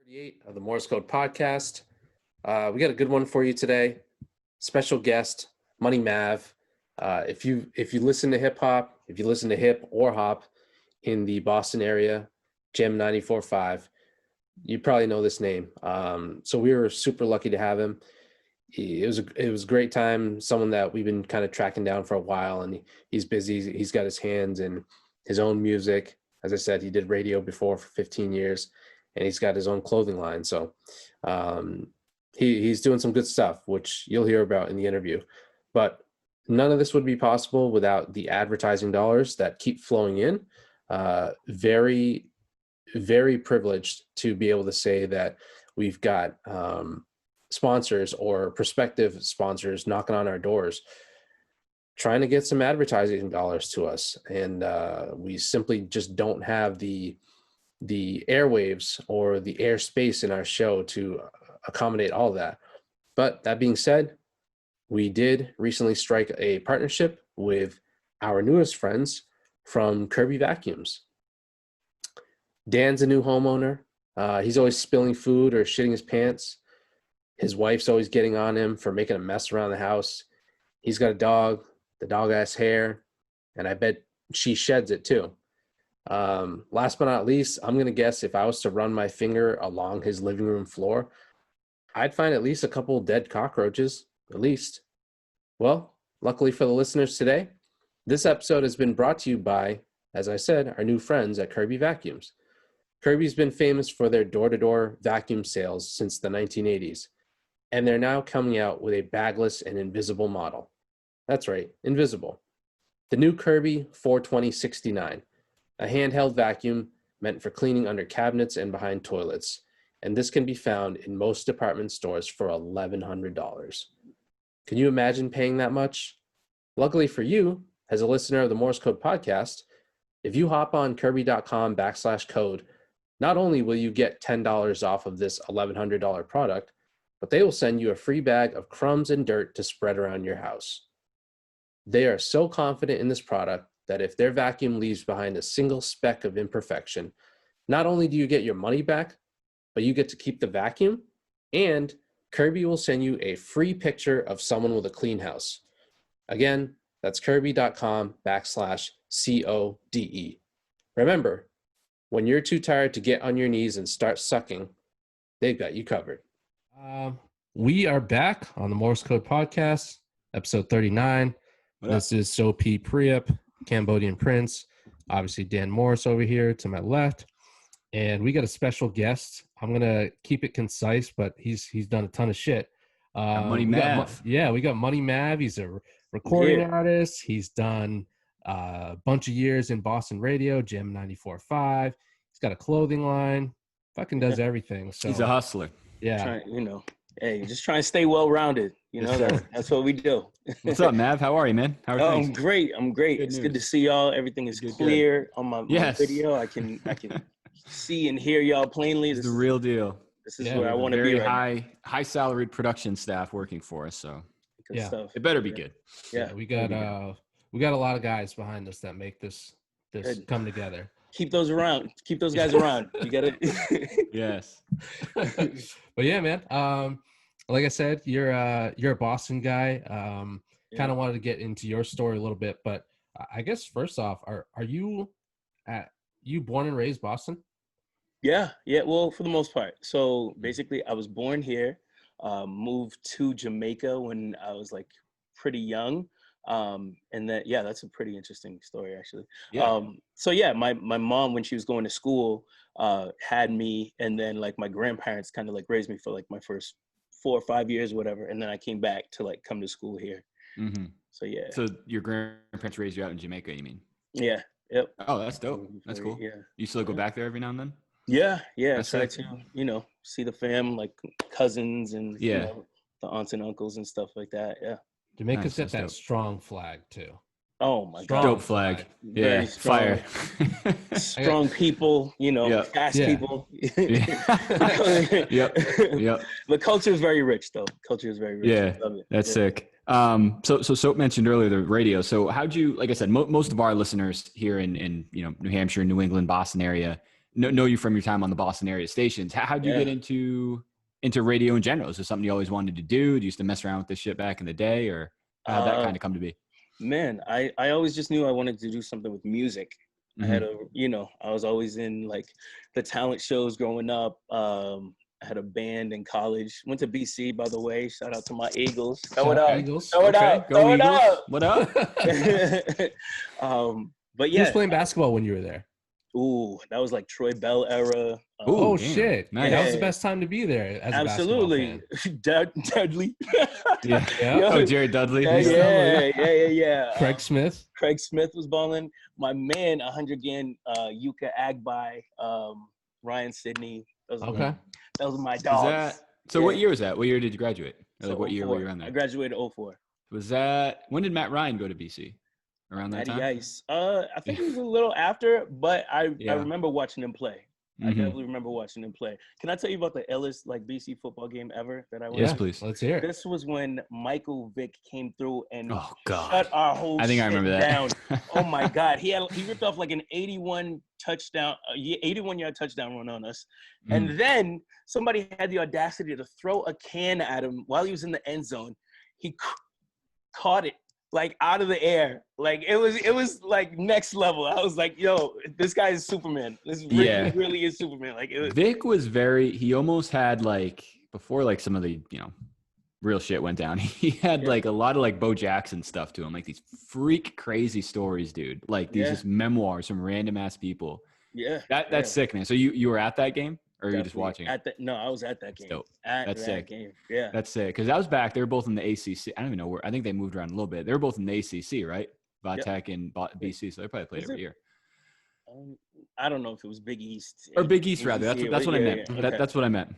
38 of the Morse Code podcast. We got a good one for you today. Special guest, Money Mav. If you listen to hip hop, if you listen to hip or hop in the Boston area, Jam 94.5, you probably know this name. So we were super lucky to have him. It was a great time. Someone that we've been kind of tracking down for a while, and he's busy. He's got his hands in his own music. As I said, he did radio before for 15 years. And he's got his own clothing line. So he's doing some good stuff, which you'll hear about in the interview. But none of this would be possible without the advertising dollars that keep flowing in. Very, very privileged to be able to say that we've got sponsors or prospective sponsors knocking on our doors, trying to get some advertising dollars to us. And we simply just don't have the airwaves or the airspace in our show to accommodate all that. But that being said, we did recently strike a partnership with our newest friends from Kirby Vacuums. Dan's a new homeowner. He's always spilling food or shitting his pants. His wife's always getting on him for making a mess around the house. He's got a dog. The dog has hair, and I bet she sheds it too. Last but not least, I'm going to guess if I was to run my finger along his living room floor, I'd find at least a couple dead cockroaches, at least. Well, luckily for the listeners today, this episode has been brought to you by, as I said, our new friends at Kirby Vacuums. Kirby's been famous for their door-to-door vacuum sales since the 1980s, and they're now coming out with a bagless and invisible model. That's right, invisible. The new Kirby 42069. A handheld vacuum meant for cleaning under cabinets and behind toilets. And this can be found in most department stores for $1,100. Can you imagine paying that much? Luckily for you, as a listener of the Morse Code podcast, if you hop on kirby.com/code, not only will you get $10 off of this $1,100 product, but they will send you a free bag of crumbs and dirt to spread around your house. They are so confident in this product that if their vacuum leaves behind a single speck of imperfection, not only do you get your money back, but you get to keep the vacuum, and Kirby will send you a free picture of someone with a clean house. Again, that's kirby.com/CODE. Remember, when you're too tired to get on your knees and start sucking, they've got you covered. We are back on the Morse Code podcast, episode 39. This is Sopi Priyap, Cambodian Prince, obviously Dan Morse over here to my left, and we got a special guest. I'm gonna keep it concise, but he's done a ton of shit. Money Mav. We got Money Mav. He's a recording artist. He's done a bunch of years in Boston radio, Jam 94.5. He's got a clothing line. Fucking does everything. So he's a hustler. Yeah, hey, just try and stay well-rounded. That's what we do. What's up, Mav? How are you, man? How are things? I'm great. It's good to see y'all. Everything is clear on my video. I can see and hear y'all plainly. This is the real deal. This is where I want to be. Very high salaried production staff working for us. So stuff. It better be good. Yeah, we got a lot of guys behind us that make this come together. Keep those around. Keep those guys around. You got it. Yes. But yeah, man. Like I said, you're a Boston guy. Kind of wanted to get into your story a little bit, but I guess first off, are you born and raised Boston? Yeah. Well, for the most part. So basically, I was born here. Moved to Jamaica when I was like pretty young. And then that's a pretty interesting story actually. My mom, when she was going to school, had me, and then like my grandparents kind of like raised me for like my first 4 or 5 years, whatever, and then I came back to like come to school here. Mm-hmm. So So your grandparents raised you out in Jamaica, you mean? Yeah. Yep. Oh, that's dope. That's cool. Yeah. You still go back there every now and then? Yeah. That's Try to see the fam, like cousins and the aunts and uncles and stuff like that. Yeah. Jamaica's got that strong flag too. Oh my God. Dope flag. Yeah. Fire. Strong people, fast people. Yep. The culture is very rich though. Culture is very rich. Yeah. Love it. That's sick. So Soap mentioned earlier the radio. So how'd you, like I said, most of our listeners here in New Hampshire, New England, Boston area, know you from your time on the Boston area stations. How'd you Yeah. get into radio in general? Is this something you always wanted to do? Did you used to mess around with this shit back in the day, or how'd that Uh, kind of come to be? Man, I always just knew I wanted to do something with music. I had a, I was always in like the talent shows growing up. I had a band in college. Went to BC, by the way. Shout out to my Eagles. Throw it Shout out up. Eagles. Throw it Okay, up. go Throw it Eagles. up. What up? But Who was yeah. playing basketball when you were there? Ooh, that was like Troy Bell era. Ooh, Oh damn. shit! Nice. That was the best time to be there as a basketball Absolutely. fan. Dudley. Yeah. Yeah. Yo, Oh, Jared Dudley. yeah. Craig Smith. Craig Smith was balling. My man, 100 again, Yuka Agbai, Ryan Sidney. Those Okay. were my Is dogs. that so? Yeah. What year was that? What year did you graduate? Or So like what year were 04. you around I there? graduated 04. Was that when did Matt Ryan go to BC? Around that Matty time? Ice. I think it was a little after, but I Yeah. remember watching him play. I Mhm. definitely remember watching him play. Can I tell you about the illest like BC football game ever that I went Yes, to? please. Let's hear it. This was when Michael Vick came through and Oh God. shut our whole I think I shit remember that. down. Oh my God. He ripped off like an 81 touchdown, 81-yard touchdown run on us. And then somebody had the audacity to throw a can at him while he was in the end zone. He caught it like out of the air. Like it was like next level. I was like, yo, this guy is Superman. This Yeah. really is Superman. Like it was, Vic was he almost had like, before like some of the, real shit went down, he had Yeah. like a lot of like Bo Jackson stuff to him, like these freak crazy stories, dude. Like these Yeah. just memoirs from random ass people. yeah. That's sick, man. So you were at that game, or you were just Definitely. watching it? No, I was at that game. dope. At That's that sick. game. Yeah. That's sick. Because I was back. They were both in the ACC. I don't even know where. I think they moved around a little bit. They were both in the ACC, right? Vatech and BC. So they probably played Was every it? year. I don't know if it was Big East Or Big East, rather. ACC, That's what I meant. yeah. Okay. That's what I meant.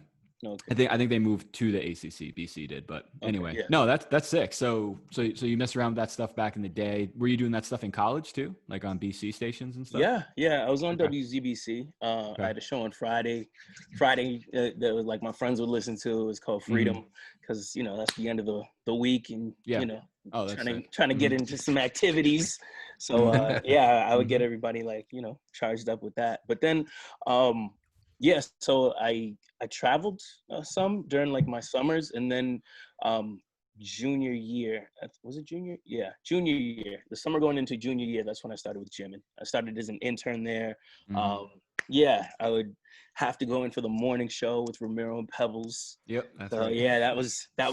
Okay. I think they moved to the ACC. BC did, but anyway, yeah. no, that's sick. So you messed around with that stuff back in the day. Were you doing that stuff in college too, like on BC stations and stuff? Yeah. I was on Okay. WZBC. Okay. I had a show on Friday. That was like my friends would listen to. It was called Freedom because that's the end of the week, and Yeah. Oh, that's trying to get into some activities. So I would get everybody like charged up with that. But then so I traveled some during like my summers, and then junior year, was it junior? Yeah, junior year. The summer going into junior year, that's when I started with gymming. I started as an intern there. I would have to go in for the morning show with Ramiro and Pebbles. Yep, that's So right. yeah, that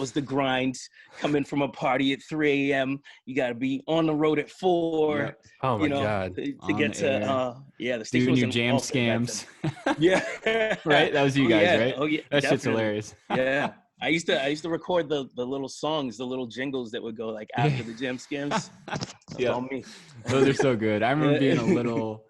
was the grind. Coming from a party at 3 a.m., you got to be on the road at 4. Yep. Oh my God. to On get the to air. the station Doing was your in jam Waltham back then. scams. Yeah. Right? That was you guys, yeah. right? Oh yeah. That shit's definitely. hilarious. Yeah. I used to record the little songs, the little jingles that would go like after the jam scams. That's all me. Those are so good. I remember being a little,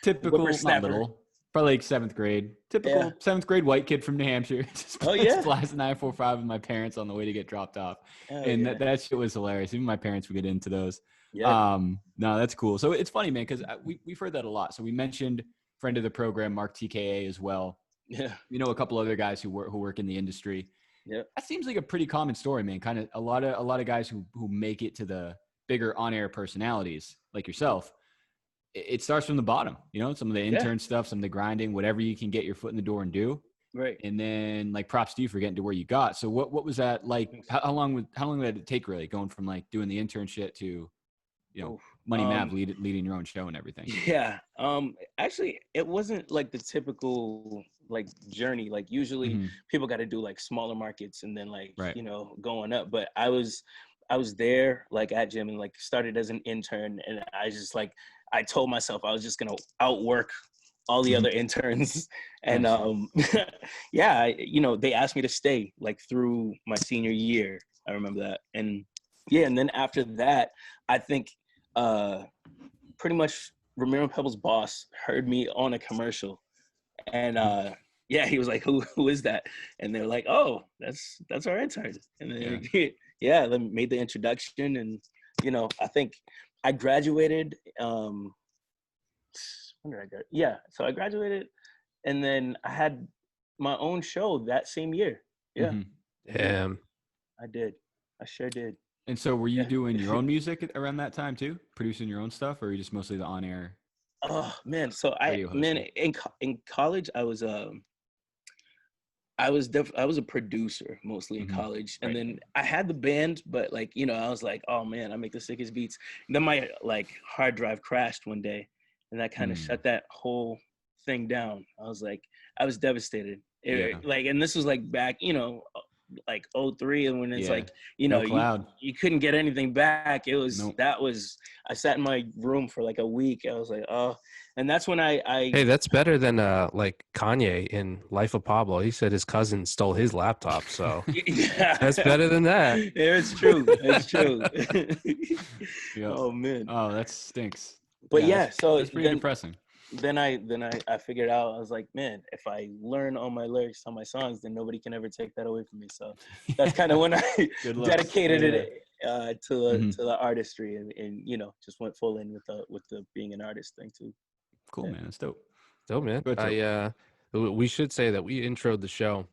typical, not Whippersnapper. little, probably like 7th grade. Typical 7th grade white kid from New Hampshire. Just blasting 945 with my parents on the way to get dropped off. And that shit was hilarious. Even my parents would get into those. Yeah. No, that's cool. So it's funny, man, because we've heard that a lot. So we mentioned friend of the program, Mark TKA as well. Yeah. A couple other guys who work in the industry. Yeah. That seems like a pretty common story, man. Kind of a lot of guys who make it to the bigger on-air personalities like yourself. It starts from the bottom, some of the intern stuff, some of the grinding, whatever you can get your foot in the door and do. Right. And then like props to you for getting to where you got. So what was that like? How long did it take really going from like doing the intern shit to, Money Mav leading your own show and everything? Yeah. Actually, it wasn't like the typical like journey. Like usually people got to do like smaller markets and then like, going up. But I was there like at gym and like started as an intern, and I told myself I was just going to outwork all the other interns. And they asked me to stay like through my senior year. I remember that. And then after that, I think pretty much Ramiro Pebble's boss heard me on a commercial, and he was like, who is that? And they're like, oh, that's our intern. And then they made the introduction, and I think I graduated. When did I graduate? Yeah, so I graduated, and then I had my own show that same year. Yeah. Damn. I did. I sure did. And so were you doing your own music around that time too? Producing your own stuff, or are you just mostly the on-air? Oh man, so Radio hosting. in college I was a producer mostly in college, and Right. then I had the band, but like I was like, oh man, I make the sickest beats. And then my like hard drive crashed one day, and that kind of shut that whole thing down. I was devastated. Yeah. Like, and this was like back, like '03, and when it's Yeah. like No cloud. you couldn't get anything back. Nope. I sat in my room for like a week. I was like, oh, and that's when I Hey, that's better than like Kanye in Life of Pablo. He said his cousin stole his laptop, so yeah. that's better than that. Yeah, it's true. It's true. Yep. Oh man. Oh, that stinks. But so so that's pretty depressing. then I figured out, I was like, man, if I learn all my lyrics on my songs, then nobody can ever take that away from me. So that's kind of when I dedicated it to the artistry, and just went full in with the being an artist thing too. Cool, man. That's dope. So, man, we should say that we introed the show.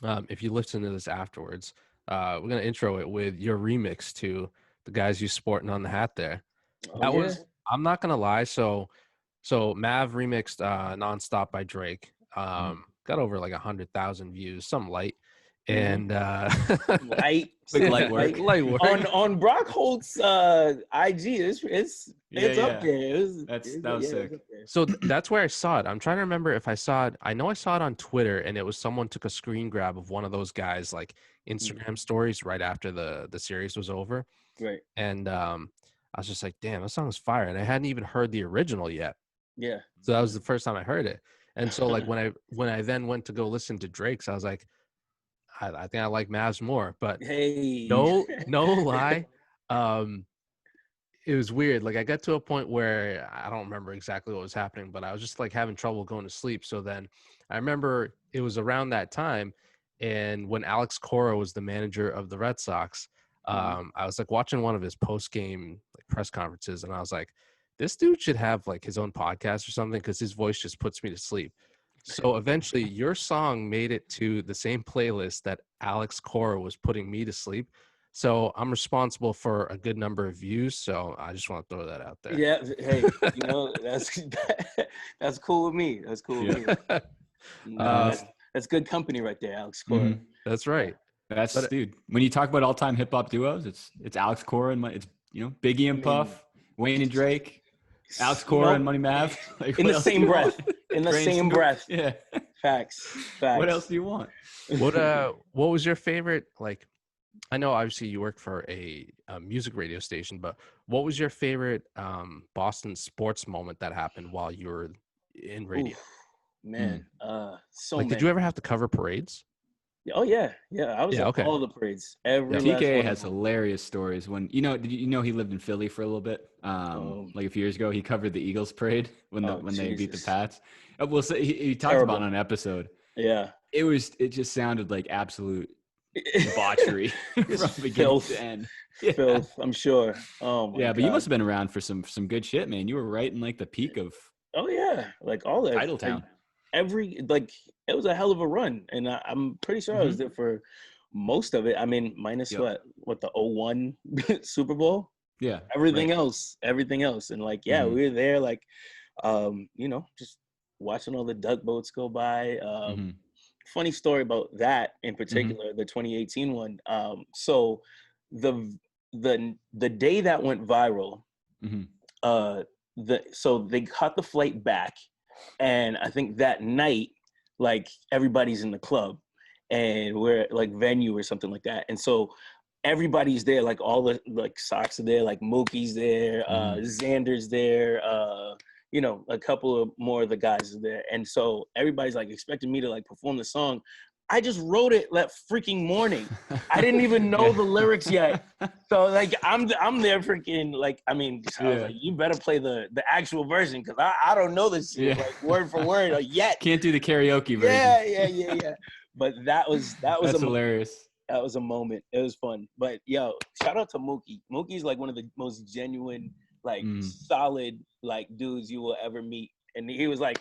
If you listen to this afterwards, we're gonna intro it with your remix to the guys you sporting on the hat there. I'm not gonna lie. So Mav remixed "Nonstop" by Drake. Got over like 100,000 views, some light, and light work on Brock Holt's IG. It's up there. That was sick. So that's where I saw it. I'm trying to remember if I saw it. I know I saw it on Twitter, and it was someone took a screen grab of one of those guys like Instagram stories right after the series was over. Right. And I was just like, damn, that song is fire, and I hadn't even heard the original yet. Yeah. So that was the first time I heard it. And so like when I then went to go listen to Drake's, I was like, I think I like Mavs more. But hey, no lie. It was weird. Like I got to a point where I don't remember exactly what was happening, but I was just like having trouble going to sleep. So then I remember it was around that time, and when Alex Cora was the manager of the Red Sox, I was like watching one of his post-game like press conferences, and I was like, this dude should have like his own podcast or something, because his voice just puts me to sleep. So eventually your song made it to the same playlist that Alex Cora was putting me to sleep. So I'm responsible for a good number of views. So I just want to throw that out there. Yeah. Hey, that's cool with me. That's cool with me. That's good company right there, Alex Cora. That's right. Dude. When you talk about all-time hip hop duos, it's Alex Cora and it's Biggie and Puff, Wayne and Drake, Alex Cora and Money Mav. Like, in the same breath. In the same breath. Yeah. Facts. What else do you want? What was your favorite, like, I know obviously you work for a music radio station, but what was your favorite Boston sports moment that happened while you were in radio? Oof, man, so like, many. did you ever have to cover parades? Oh yeah. I was at all the parades. TK has hilarious stories. When did you know he lived in Philly for a little bit? Like a few years ago, he covered the Eagles parade when they beat the Pats. We'll say he talked about it on an episode. Yeah, it just sounded like absolute debauchery from beginning to end. Yeah. Filth, I'm sure. Oh my God. But you must have been around for some good shit, man. You were right in like the peak of. Oh yeah, like all that. Titletown. It was a hell of a run, and I'm pretty sure I was there for most of it. I mean, minus what the 01 Super Bowl. Yeah. Everything else, and like we were there, like just watching all the duck boats go by. Funny story about that in particular, the 2018 one. So the day that went viral, so they cut the flight back, and I think that night, like everybody's in the club, and we're like venue or something like that, and so everybody's there, like all the like Sox are there, like Mookie's there, Xander's there, a couple of more of the guys are there, and so everybody's like expecting me to like perform the song. I just wrote it that freaking morning. I didn't even know the lyrics yet. So like I'm there freaking like, I mean, I was like, you better play the actual version, because I don't know this shit, like word for word yet. Can't do the karaoke version. Yeah. But that was That's hilarious. That was a moment. It was fun. But yo, shout out to Mookie. Mookie's like one of the most genuine, like solid like dudes you will ever meet. And he was like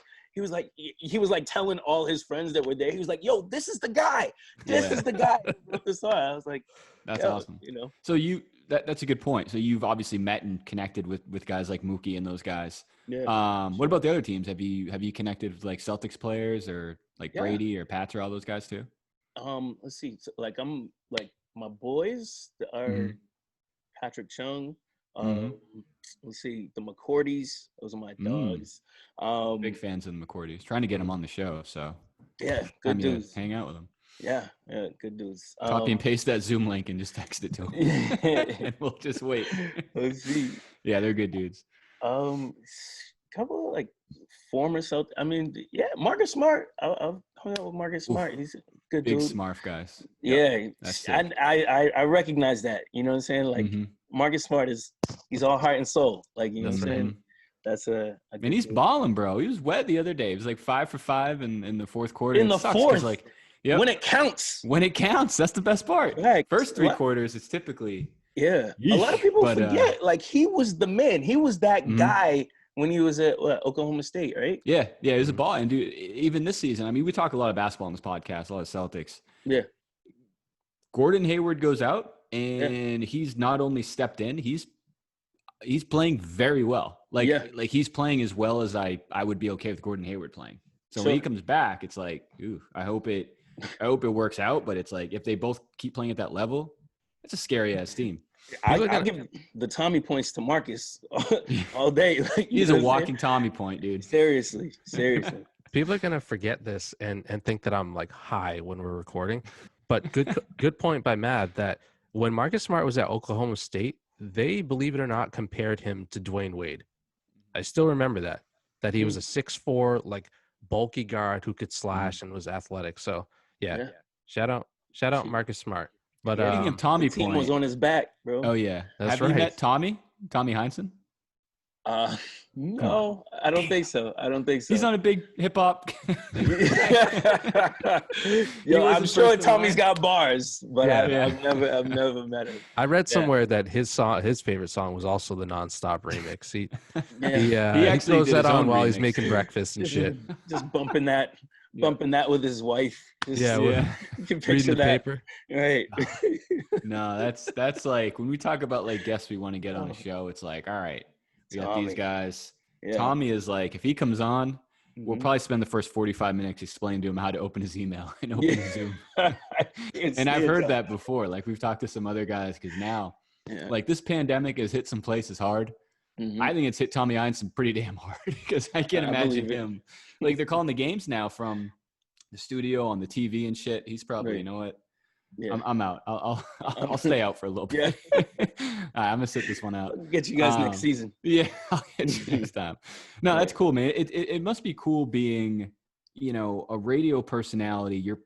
telling all his friends that were there. He was like, "Yo, this is the guy. This is the guy who wrote the song." I was like, "That's awesome." You know. So that's a good point. So you've obviously met and connected with guys like Mookie and those guys. Yeah. What about the other teams? Have you connected with like Celtics players or like Yeah. Brady or Pats or all those guys too? Let's see. So, like I'm like my boys are Mhm. Patrick Chung. Mhm. Let's see, the McCourties. Those are my Mm. dogs. Big fans of the McCourties. Trying to get them on the show, so Yeah, time good to dudes. hang out with them. Yeah, good dudes. Copy and paste that Zoom link and just text it to them, and we'll just wait. Let's see. Yeah, they're good dudes. Couple of like former Celtics. I mean, yeah, Marcus Smart. I've hung out with Marcus Smart. He's a good Big dude. Smarf guys. Yeah, That's sick. I recognize that. You know what I'm saying? Like Mhm. Marcus Smart he's all heart and soul. Like, you know That's what I'm right. saying? That's a And good he's dude. balling, bro. He was wet the other day. He was like 5 for 5 in the fourth quarter. In It the sucks 'cause, fourth, like, yep, when it counts. when it counts, that's the best part. Right. First 3 quarters, it's typically Yeah. A lot of yeesh, people but, forget. Like, he was the man. He was that Mhm. guy when he was at Oklahoma State, right? yeah, it was a Mhm. ball. And dude, even this season, I mean, we talk a lot of basketball on this podcast, a lot of Celtics. Yeah. Gordon Hayward goes out, Yeah. and he's not only stepped in, he's playing very well. Like, Yeah. like he's playing as well as I would be okay with Gordon Hayward playing. So when Sure. he comes back, it's like, ooh, I hope it works out. But it's like if they both keep playing at that level, it's a scary ass team. I'll give the Tommy points to Marcus all day. Like, you He's know a what I'm walking saying? Tommy point, dude. Seriously. People are gonna forget this and think that I'm like high when we're recording. But good point by Matt that when Marcus Smart was at Oklahoma State, they, believe it or not, compared him to Dwayne Wade. I still remember that he was a 6'4", like bulky guard who could slash and was athletic. So yeah. Shout out Marcus Smart. But Speaking of Tommy the team point, was on his back, bro. oh yeah, That's have you right. met Tommy Heinsohn? No, I don't think so. He's not a big hip hop. Yo, I'm wasn't sure first in Tommy's line. got bars, but Yeah. I've never met him. I read Yeah. somewhere that his favorite song was also the Nonstop remix. He Yeah. he throws did that his on own while he's remix, making too. breakfast and shit. Just bumping that with his wife. Just, Yeah, you can reading picture the that. paper. Right. No, that's like when we talk about like guests we want to get on a show, it's like, all right, we got these Tommy. guys. Yeah. Tommy is like, if he comes on, we'll Mhm. probably spend the first 45 minutes explaining to him how to open his email and open his Zoom. It's- And I've it's heard a- that before. Like we've talked to some other guys because now, Yeah. like this pandemic has hit some places hard. Mhm. I think it's hit Tommy Heinsohn pretty damn hard because I can't I imagine believe it. him. Like they're calling the games now from the studio on the TV and shit. He's probably, Right. you know what? Yeah. I'm out. I'll stay out for a little bit. All right, I'm gonna sit this one out. I'll get you guys next season. Yeah, I'll get you next time. No, that's cool, man. It must be cool being, you know, a radio personality. You're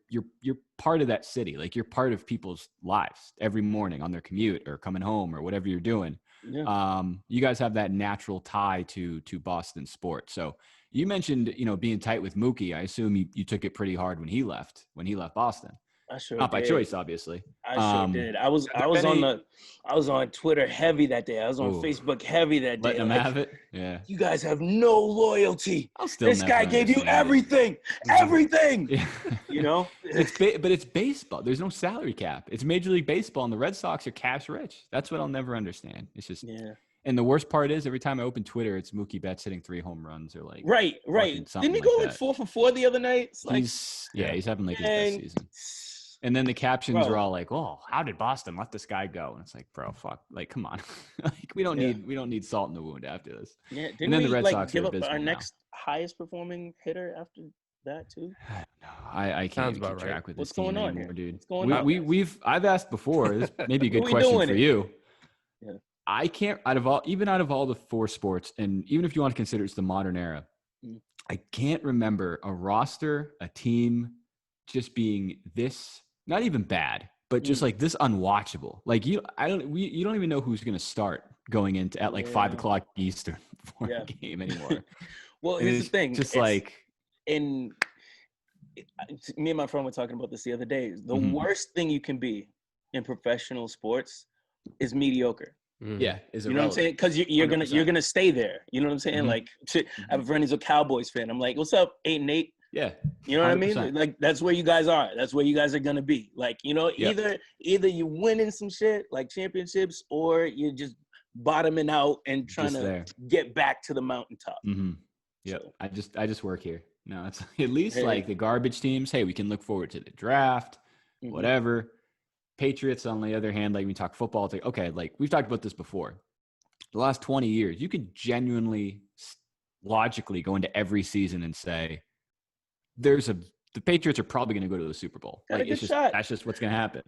part of that city. Like you're part of people's lives every morning on their commute or coming home or whatever you're doing. Yeah. You guys have that natural tie to Boston sports. So you mentioned, you know, being tight with Mookie. I assume you took it pretty hard when he left Boston. I sure Not by did. choice, obviously. I sure did. I was on Twitter heavy that day. I was on Ooh. Facebook heavy that day. Letting him Like, have it. Yeah. you guys have no loyalty. I'll still This never guy gave you understand it. everything. Everything. Yeah. You know? But it's baseball. There's no salary cap. It's Major League Baseball, and the Red Sox are cash rich. That's what I'll never understand. It's just, Yeah. and the worst part is every time I open Twitter, it's Mookie Betts hitting 3 home runs or like Right. fucking something Didn't he go like like that. 4 for 4 the other night? It's like, he's having like his man, best season. And then the captions Bro. are all like, "Oh, how did Boston let this guy go?" And it's like, bro, fuck, like, come on, like we don't need salt in the wound after this. Yeah. And Didn't then we the Red like Sox give are up our abysmal now. next highest performing hitter after that too? No, I can't Sounds even about keep right. track with What's this team going on anymore, here? dude. What's going on, guys? I've asked before. This may be a good What we question doing for it? you. Yeah. I can't out of all the 4 sports, and even if you want to consider it's the modern era, I can't remember a roster, a team just being this not even bad, but just like this unwatchable. Like you don't even know who's gonna start going into at like 5 o'clock Eastern for a game anymore. Well, And here's it's the thing. just It's- like me and my friend were talking about this the other day. The Mhm. worst thing you can be in professional sports is mediocre. yeah, is You know what I'm saying? Because you're 100%. gonna stay there. You know what I'm saying? Mhm. Like I have a friend who's a Cowboys fan. I'm like, "What's up, 8-8? Yeah. You know what I mean? 100%. Like that's where you guys are. That's where you guys are gonna be. Like, you know, Yep. either you winning some shit like championships, or you're just bottoming out and trying Just to there. get back to the mountaintop. Mm-hmm. Yep. So, I just work here. No, it's at least hey, like the garbage teams. Hey, we can look forward to the draft, mhm. whatever. Patriots, on the other hand, like we talk football, it's like, okay, like we've talked about this before. The last 20 years, you could genuinely, logically go into every season and say, the Patriots are probably going to go to the Super Bowl. Got a Like good shot. that's just what's going to happen.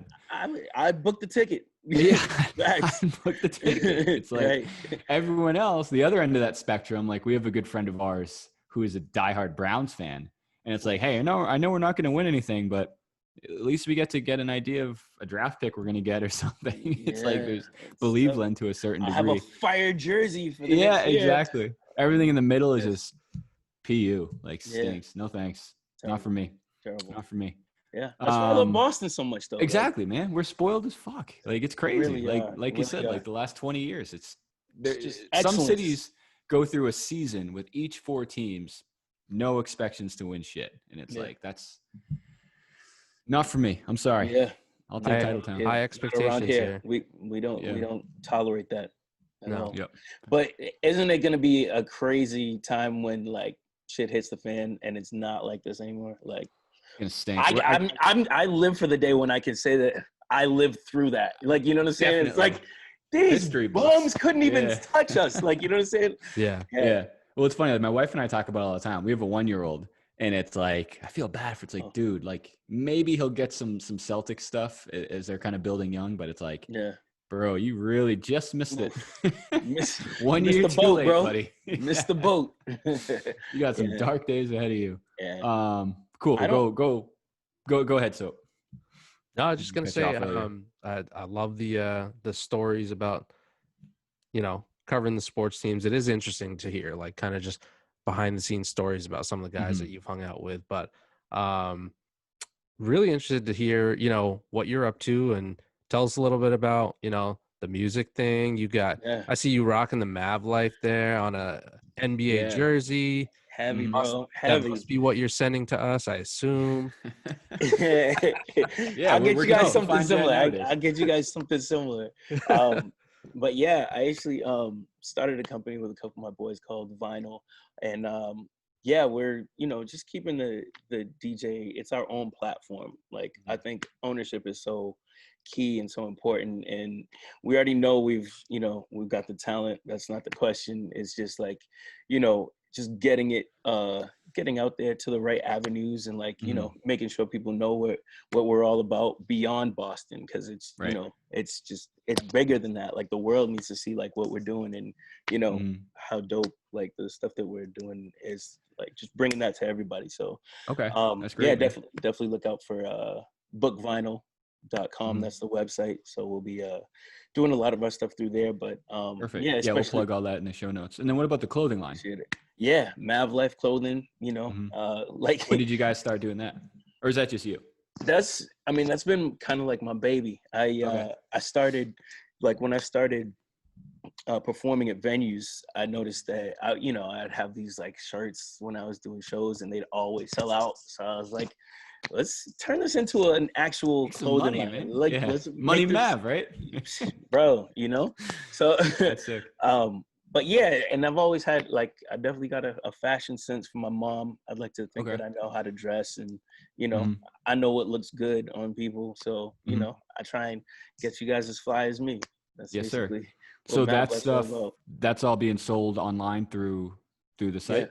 I booked the ticket. Yeah, I Facts. booked the ticket. It's like Right. everyone else, the other end of that spectrum. Like we have a good friend of ours who is a diehard Browns fan, and it's like, hey, I know we're not going to win anything, but at least we get to get an idea of a draft pick we're going to get or something. It's like there's Believeland to a certain I have a degree. fire jersey for the Yeah, next year. exactly. Everything in the middle is Yes. just PU, like Yeah. stinks. No thanks. Not for me. Terrible. Not for me. Yeah. That's why I love Boston so much, though. Exactly, man. We're spoiled as fuck. Like it's crazy. really like are. like you Really said, are. like the last 20 years, it's just some excellence. cities go through a season with each 4 teams, no expectations to win shit, and it's like that's not for me. I'm sorry. Yeah. I'll take Titletown. High Around expectations here, here. we don't tolerate that at No. all. Yep. But isn't it gonna be a crazy time when like shit hits the fan and it's not like this anymore? Like Gonna stink. I live for the day when I can say that I lived through that. Like, you know what I'm saying? It's Definitely. like these History books. bums couldn't even Yeah. touch us. Like, you know what I'm saying? Yeah. Yeah. Well, it's funny. Like, my wife and I talk about it all the time. We have a 1-year-old, and it's like I feel bad for. It's like, dude, like maybe he'll get some Celtic stuff as they're kind of building young, but it's like, Yeah. bro, you really just missed it. Missed 1 missed year the too boat, late, bro. buddy. Missed the boat. You got some dark days ahead of you. Yeah. Cool. I don't- Go ahead. So No, I was just gonna Cut you say, off earlier. I love the stories about, you know, covering the sports teams. It is interesting to hear, like, kind of just behind the scenes stories about some of the guys that you've hung out with. But really interested to hear, you know, what you're up to, and tell us a little bit about, you know, the music thing. You got, I see you rocking the Mav life there on a NBA jersey. Heavy, Mhm. bro. That Heavy. must be what you're sending to us, I assume. Yeah, I'll get we're you guys gonna something find that similar. nowadays. I'll get you guys something similar. But yeah, I actually started a company with a couple of my boys called Vinyl, and yeah, we're, you know, just keeping the DJ. It's our own platform. Like, I think ownership is so key and so important, and we already know we've got the talent. That's not the question. It's just like, you know, just getting it getting out there to the right avenues, and like, you know, making sure people know what we're all about beyond Boston, because it's Right. you know, it's bigger than that. Like, the world needs to see like what we're doing, and you know, how dope like the stuff that we're doing is, like just bringing that to everybody. So Okay, that's great. yeah, man. definitely look out for bookvinyl.com. That's the website. So we'll be doing a lot of our stuff through there. But Perfect. yeah, We'll especially plug all that in the show notes. And then what about the clothing line? appreciate it. Yeah, Mav Life Clothing, you know, like When did you guys start doing that? Or is that just you? that's been kind of like my baby. I started, like, when I started performing at venues, I noticed that I'd have these like shirts when I was doing shows, and they'd always sell out. So I was like, let's turn this into an actual Make some clothing money, line. man. Like, Yeah. let's Money make this, Mav, right? bro, you know? So That's sick. but yeah, and I've always had, like, I definitely got a fashion sense from my mom. I'd like to think that I know how to dress, and you know, I know what looks good on people. So you know, I try and get you guys as fly as me. That's Yes, sir. basically So what Mav that Life's all stuff, about. that's all being sold online through the site?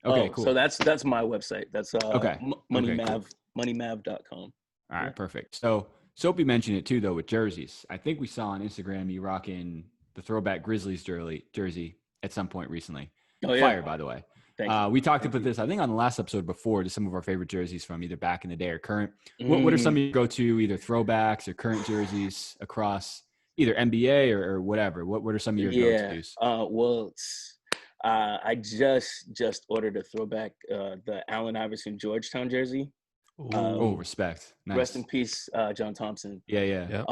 Yeah. Okay, cool. So that's my website. That's Okay. Money Okay, Mav, cool. moneymav.com. All right, Yeah. perfect. So Soapy mentioned it too, though, with jerseys. I think we saw on Instagram you rocking the throwback Grizzlies jersey at some point recently. Oh yeah. Fire, by the way. We talked Thank about you. this, I think, on the last episode before, to some of our favorite jerseys from either back in the day or current. What are some of your go-to either throwbacks or current jerseys across either NBA or whatever? What are some of your go-tos? Well, I just ordered a throwback, the Allen Iverson Georgetown jersey. Respect. Nice. Rest in peace, John Thompson. Yeah.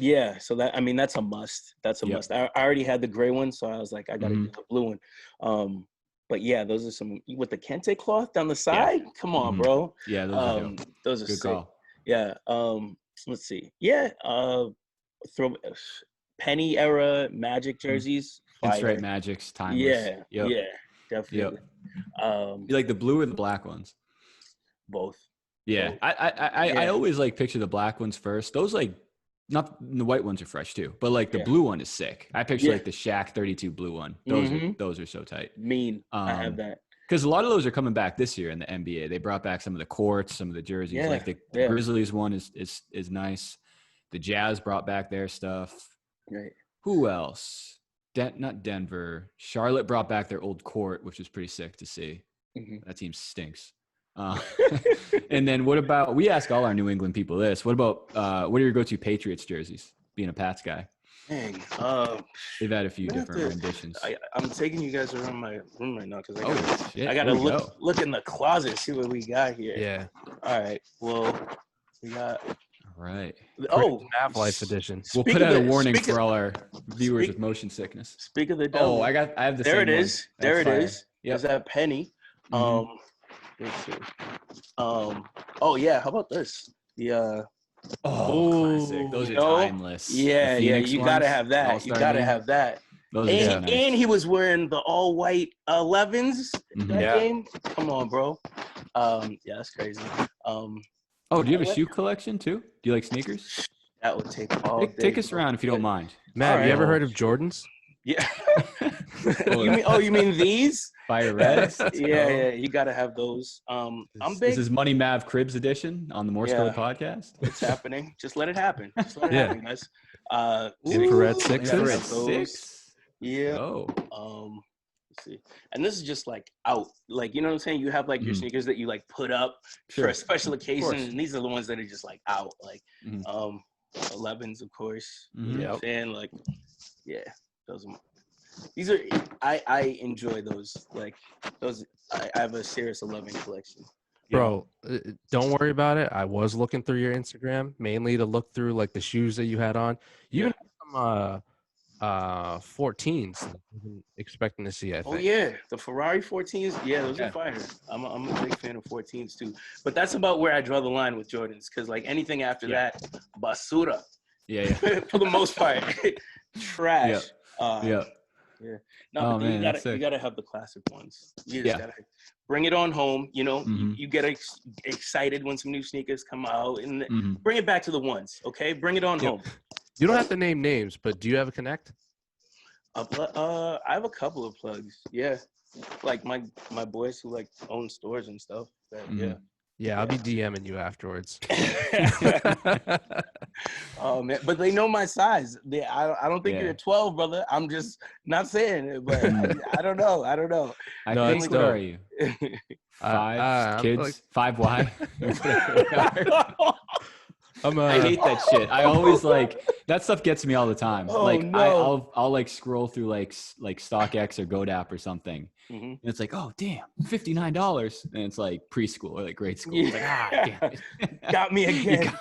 Yeah, so that's a must. That's a must. I already had the gray one, so I was like, I gotta get the blue one. But yeah, those are some with the kente cloth down the side. Come on, bro. Yeah, those are dope. Those are Good sick. call. Yeah. Let's see. Yeah. Throw penny era Magic jerseys. And straight Fire. Magics, timeless. Yeah. Yep. Yeah. Definitely. You like the blue or the black ones? Both. Yeah. Both. I always like picture the black ones first. Those like not the white ones are fresh too, but like the blue one is sick. I picture like the Shaq 32 blue one. Those are so tight. Mean. I have that. Because a lot of those are coming back this year in the NBA. They brought back some of the courts, some of the jerseys. Yeah, like the Grizzlies one is nice. The Jazz brought back their stuff. Right. Who else? Not Denver. Charlotte brought back their old court, which was pretty sick to see. That team stinks. And then what about, we ask all our New England people this, what about what are your go-to Patriots jerseys, being a Pats guy? Dang. They've had a few different renditions. I'm taking you guys around my room right now because I I gotta look in the closet, see what we got here. Yeah. All right. Well, we got. All right. Oh, Mav Life edition. We'll put out a warning for all our viewers with motion sickness. Speak of the devil. Oh, I have the there same it is. one. There That's it fire. is. Yep. Is that penny? Let's see. Oh yeah. How about this? The classic. Those are timeless. Yeah, you gotta have that. You gotta have that. And he was wearing the all white 11s that game. Come on, bro. Yeah, that's crazy. Do you have a shoe collection too? Do you like sneakers? That would take all day. Take us around if you don't mind. Matt, you ever heard of Jordans? Yeah. you mean these? Fire Reds? Yeah, you gotta have those. I'm big. This is Money Mav Cribs edition on the Morse Code podcast. It's happening. Just let it happen. Just let it happen, guys. Infrared sixes. Infrared 6? Yeah. Let's see. And this is just like out. Like, you know what I'm saying? You have like your sneakers that you like put up for a special occasion, and these are the ones that are just like out. Like 11s, of course. You know what I'm saying? Like, yeah, those are these are I enjoy those. Like those I have a serious 11 collection. Bro, don't worry about it. I was looking through your Instagram mainly to look through like the shoes that you had on. You even had some 14s that I wasn't expecting to see, I think. Oh yeah, the Ferrari 14s. Yeah, those are fire. I'm a big fan of 14s too. But that's about where I draw the line with Jordans, because like anything after that, basura. Yeah. For the most part, trash. Yeah. No, you gotta have the classic ones. You just gotta bring it on home. You know, you get excited when some new sneakers come out, and bring it back to the ones. Okay, bring it on home. You don't have to name names, but do you have a connect? I have a couple of plugs. Yeah, like my boys who like own stores and stuff. Yeah, I'll be DMing you afterwards. Oh man, but they know my size. I don't think you're a 12, brother. I'm just not saying it, but I don't know. I think what are you? 5 kids, like... 5Y. I hate that shit. I always like that stuff gets me all the time. I'll like scroll through like StockX or GoDap or something, and it's like, oh damn, $59, and it's like preschool or like grade school. It's like, damn it. Got me again.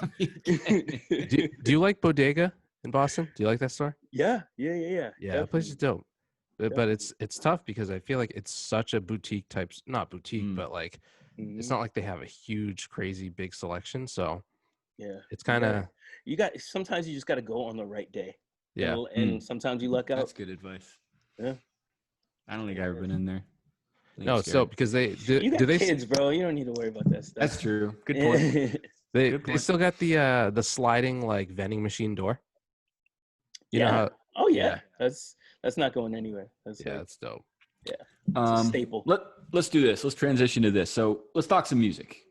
Do you like Bodega in Boston? Do you like that store? Yeah. Yeah, that place is dope. But it's tough because I feel like it's such a boutique type, not boutique, but like it's not like they have a huge, crazy, big selection. So. Yeah, it's kind of sometimes you just got to go on the right day. Yeah, and sometimes you luck out. That's good advice. Yeah, I don't think I've ever been in there. No, so because they you got kids, bro. You don't need to worry about that stuff. That's true. Good point. They still got the sliding like vending machine door. You know how, that's not going anywhere. That's dope. Yeah, it's a staple. Let's do this. Let's transition to this. So let's talk some music.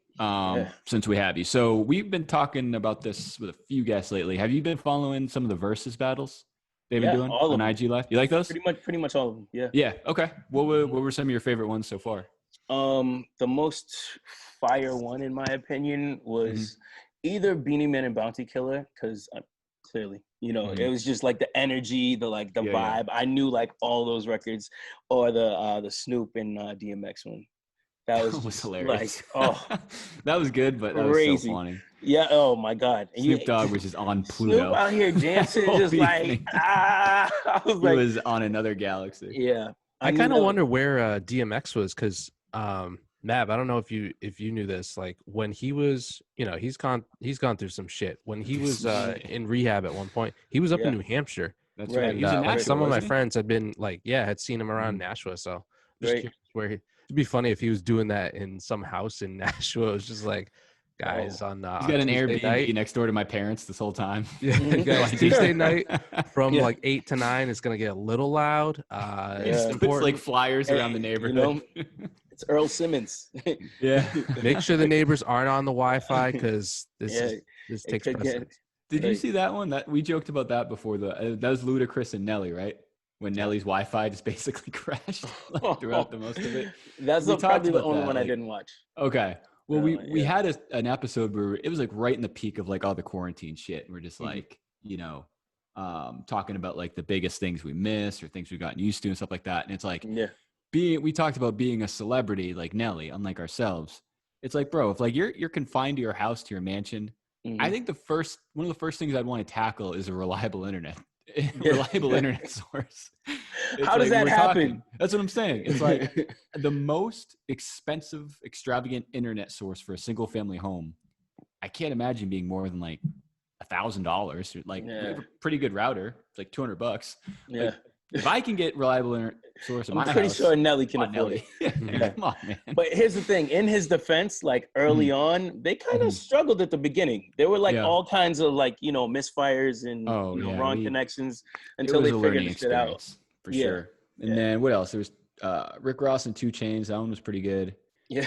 Since we have you. So we've been talking about this with a few guests lately. Have you been following some of the Verzuz battles they've been doing on IG Live? You like those? Pretty much all of them. Yeah. Yeah. Okay. What were some of your favorite ones so far? The most fire one, in my opinion, was either Beanie Man and Bounty Killer, because clearly, you know, it was just like the energy, the vibe. Yeah. I knew like all those records, or the Snoop and DMX one. That was hilarious. Like, that was good, but that was so funny. Yeah. Oh my God. Snoop Dogg was just on Pluto. Snoop out here dancing, just like I was like, he was on another galaxy. Yeah. I knew kind of Nelly. wonder where DMX was, because Mav, I don't know if you knew this. Like when he was, he's gone through some shit. When he was in rehab at one point, he was up in Yeah. New Hampshire. That's Right. right. And He was in like Nashville, some of my wasn't he? friends had been like, had seen him around Mhm. Nashville. So just Right. curious where it'd be funny if he was doing that in some house in Nashville. It was just like guys Oh. on He's got an Tuesday Airbnb night. next door to my parents this whole time. Yeah, Mhm. guys, Like, Tuesday night from Yeah. like 8 to 9 it's gonna get a little loud. He just It's Yeah. puts like important. flyers Hey, around the you neighborhood. It's Earl Simmons. Yeah. Make sure the neighbors aren't on the Wi-Fi, because Yeah, this it takes could get. precedence. Did you Right. see that one? That we joked about that before. That was Ludacris and Nelly, right? When Nelly's Wi-Fi just basically crashed like, throughout the most of it. That's We talked probably the about only that, one I like- didn't watch. Okay. Well, we Yeah. had an episode where it was like right in the peak of like all the quarantine shit. And we're just Mhm. like, talking about like the biggest things we missed or things we've gotten used to and stuff like that. And it's like Yeah. we talked about being a celebrity like Nelly, unlike ourselves. It's like, bro, if like you're confined to your house, to your mansion, I Mhm. think one of the first things I'd want to tackle is a reliable internet. Yeah. Reliable internet source. It's How does like, that we're happen? talking- That's what I'm saying. It's like the most expensive, extravagant internet source for a single family home. I can't imagine being more than like $1,000. Like we have a pretty good router. It's like $200. Yeah. If I can get reliable internet source in I'm my pretty house, sure Nelly can come on, afford Nelly. it. Yeah, come on, man. But here's the thing: in his defense, like early on, they kind of Mhm. struggled at the beginning. There were like Yeah. all kinds of like misfires and Oh, yeah, wrong connections It until was they a figured learning this shit out. experience for Yeah. sure. And Yeah. then what else? There was Rick Ross and 2 Chainz. That one was pretty good. Yeah.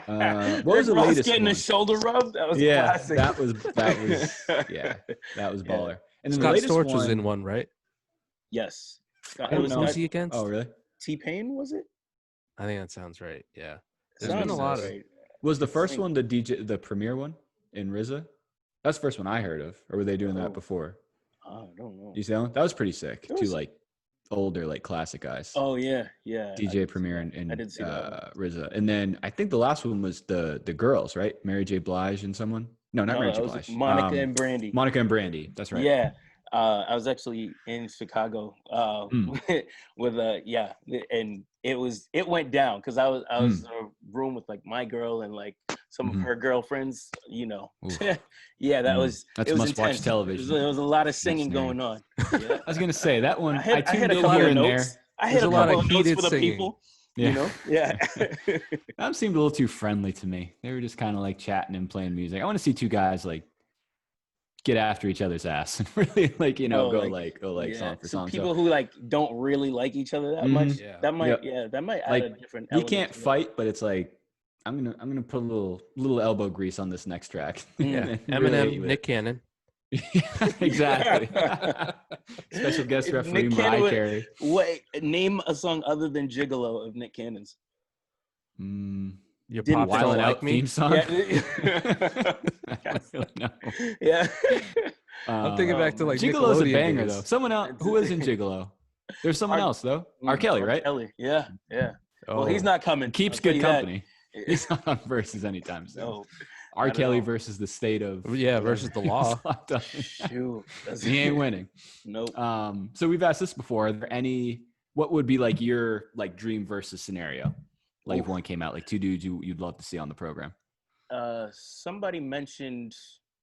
What Rick was the Ross latest getting one? a shoulder rub? That was Yeah, classic. that was yeah, that was Yeah. baller. And then the Scott latest Storch one was in one, right? Yes. I It don't was know. Who's he against? Oh, really? T-Pain, was it? I think that sounds right. Yeah. There's That been a makes lot sense. of right. Was the first Same. one the premiere one in RZA? That's the first one I heard of. Or were they doing Oh. that before? I don't know. You see that one? That was pretty sick. It 2 was- like older like classic guys. Oh yeah, yeah. I DJ did see Premier that. and I did see that one. RZA. And then I think the last one was the girls, right? Mary J. Blige and someone. No, not No, Mary that J. was Blige. Monica and Brandy. Monica and Brandy. That's right. Yeah. I was actually in Chicago with and it went down because I was in a room with like my girl and like some Mhm. of her girlfriends, Oof. Yeah, that Mm. was That's it was must-watch intense. television. There was a lot of singing scary. going on. Yeah. I was gonna say that one. I I tuned hit a in couple here of and notes. there. I There's hit a a lot couple of of notes heated for the singing. people. Yeah. Yeah. That seemed a little too friendly to me. They were just kind of like chatting and playing music. I want to see 2 guys like get after each other's ass and really like Oh, go like, song for so song. people who like don't really like each other that Mhm. much. Yeah. That might Yep. that might add Like, a different you element can't to it. fight, but it's like I'm gonna put a little elbow grease on this next track. Yeah. And really hit you Eminem, with Nick it. Cannon. Exactly. Special guest Nick referee Cannon Mariah would- Carey. Wait, name a song other than Gigolo of Nick Cannon's. Your Didn't pops think don't Wildin' like Out me. theme song. Yeah. I don't really know. Yeah. I'm thinking back to like Gigolo's a Nickelodeon banger days. though. Someone else who was in Gigolo. There's someone else though. R. Kelly, right? Kelly. Yeah. Yeah. Oh, Well, he's not coming. Keeps I'll tell good you that. company. He's not on Versus anytime soon. No. R. not at Kelly all. versus the state of Yeah, versus the whatever. law. Locked up. Shoot. That's- He ain't winning. Nope. So we've asked this before. Are there what would be like your like dream versus scenario? Like if Oof. one came out, like 2 dudes you'd love to see on the program. Somebody mentioned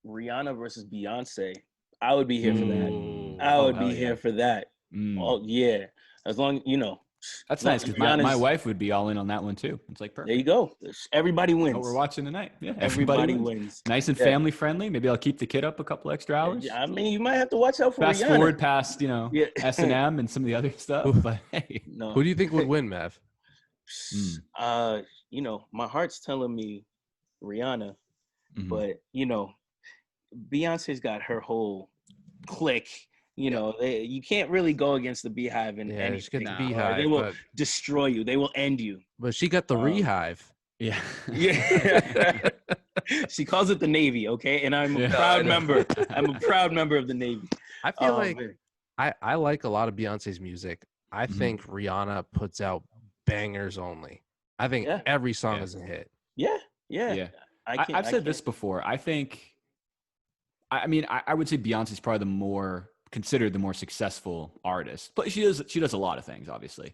Rihanna versus Beyonce. I would be here for that. Ooh. I would hell be here yeah. for that. Mm. Oh yeah. As long That's well, nice because Rihanna's- my wife would be all in on that one too. It's like there perfect. you go. Everybody wins. What we're watching tonight. Yeah, Everybody wins. wins. Nice and Yeah. family friendly. Maybe I'll keep the kid up a couple extra hours. I mean, you might have to watch out for Fast Rihanna. forward past Yeah. S&M and some of the other stuff. Oof. But hey, No. Who do you think would win, Mav? My heart's telling me Rihanna, Mhm. but Beyonce's got her whole clique. You can't really go against the Beehive and Yeah, she got the Nah. Beehive, They will but, destroy you. They will end you. but she got the Rehive. yeah, Yeah. She calls it the Navy, okay? And I'm a Yeah. proud member. I'm a proud member of the Navy. I feel Oh, like man. I like a lot of Beyonce's music. I Mhm. think Rihanna puts out bangers only. I think Yeah. every song Yeah. is a hit. Yeah. yeah. I I've said this before. I think, I mean, I would say Beyonce's probably the more considered the more successful artist, but she does a lot of things, obviously.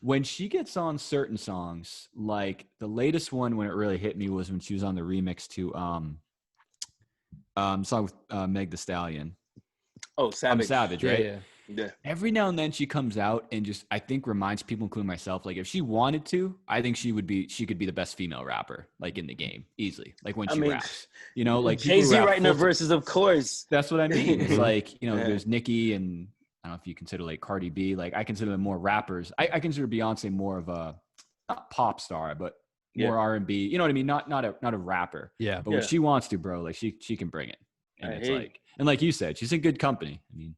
When she gets on certain songs, like the latest one when it really hit me was when she was on the remix to song with Meg Thee Stallion. Oh, Savage. I'm Savage, right? Yeah. Every now and then she comes out and just, I think, reminds people, including myself, like if she wanted to, I think she could be the best female rapper like in the game easily. Like when she raps, you know, like Jay-Z writing her verses, of course. That's what I mean. It's like, you know, there's Nicki and I don't know if you consider like Cardi B. Like I consider them more rappers. I consider Beyonce more of a not pop star, but more R&B. You know what I mean? Not a rapper. Yeah. But when she wants to, bro, like she can bring it. And it's like, and like you said, she's in good company. I mean,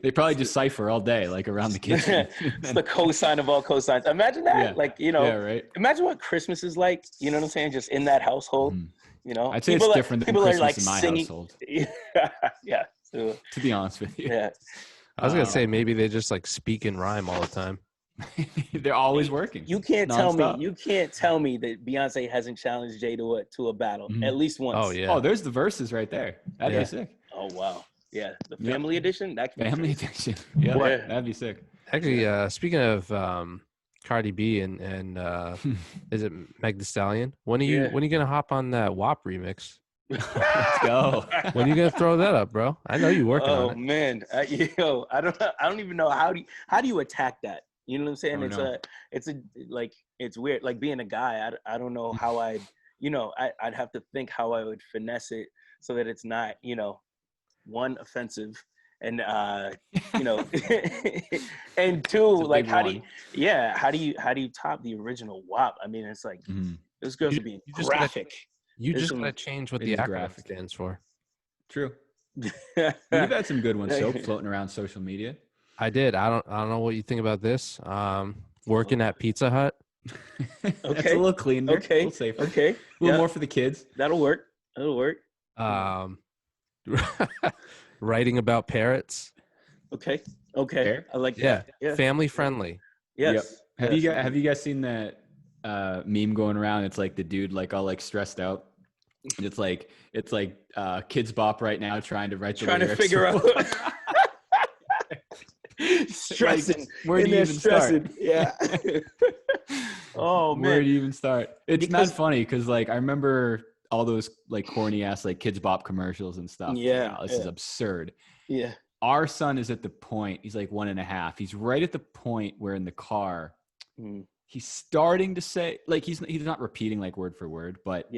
they probably just cipher all day, like around the kitchen. It's the cosign of all cosigns. Imagine that. Yeah. Like, you know, right. Imagine what Christmas is like. You know what I'm saying? Just in that household. You know, I'd say it's different than Christmas in my household. Yeah. So, to be honest with you. Yeah. I was gonna say maybe they just like speak in rhyme all the time. They're always working. You can't tell me that Beyonce hasn't challenged Jay to a battle at least once. Oh yeah. Oh, there's the verses right there. That'd be sick. Oh wow. Yeah, the family edition. That can family edition. Yeah, that'd be sick. Actually, speaking of Cardi B and is it Meg Thee Stallion? When are you gonna hop on that WAP remix? Let's go. When are you gonna throw that up, bro? I know you're working on it. Oh man, I don't even know how do you attack that? You know what I'm saying? It's weird. Like being a guy, I don't know how I'd have to think how I would finesse it so that it's not, one, offensive, and and two, like how do you top the original WAP? I mean, it's like those girls are being graphic. You just gotta change what the acronym stands for. True. You've had some good ones, Soap, floating around social media. I did. I don't know what you think about this. Working at Pizza Hut. That's a little cleaner. Okay. A little safer. Okay. A little more for the kids. That'll work. Writing about parrots. Okay. I like that. Yeah. Family friendly. Yes. Yep. Have you guys seen that meme going around? It's like the dude like all like stressed out. And it's like Kids Bop right now trying to write the lyrics. To figure out. Stressing. Like, where do you even start? Yeah. Oh man. Where do you even start? It's not funny because like I remember all those like corny ass like Kids Bop commercials and stuff. Yeah. This is absurd. Yeah. Our son is at the point, he's like 1.5. He's right at the point where in the car, he's starting to say, like he's not repeating like word for word, but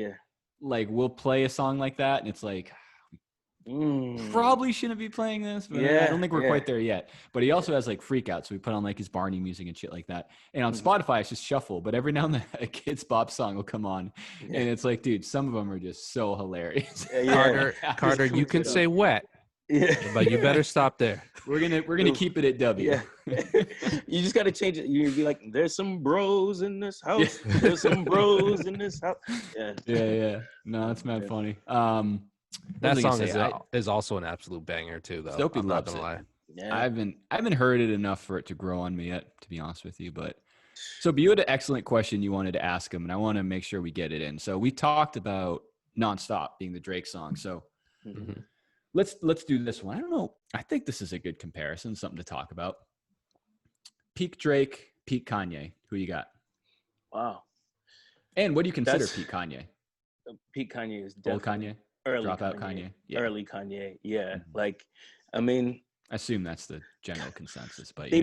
like we'll play a song like that and it's like, probably shouldn't be playing this, but I don't think we're quite there yet. But he also has like freakouts, so we put on like his Barney music and shit like that. And on Spotify, it's just shuffle. But every now and then, a Kids Bop song will come on, and it's like, dude, some of them are just so hilarious. Carter, you can say wet, but you better stop there. We're gonna keep it at W. Yeah. You just gotta change it. You'd be like, "There's some bros in this house. There's some bros in this house." Yeah. No, that's mad funny. That song is also an absolute banger too, though. Soapy I'm not loves gonna it. lie. Yeah. I haven't heard it enough for it to grow on me yet, to be honest with you. But so you had an excellent question you wanted to ask him, and I want to make sure we get it in. So we talked about Nonstop being the Drake song. So let's do this one. I don't know. I think this is a good comparison, something to talk about. Peak Drake, peak Kanye. Who you got? Wow. And what do you consider peak Kanye? Peak Kanye is old Kanye. Early Dropout Kanye. Yeah. Early Kanye. Yeah. Like, I mean, I assume that's the general consensus, but they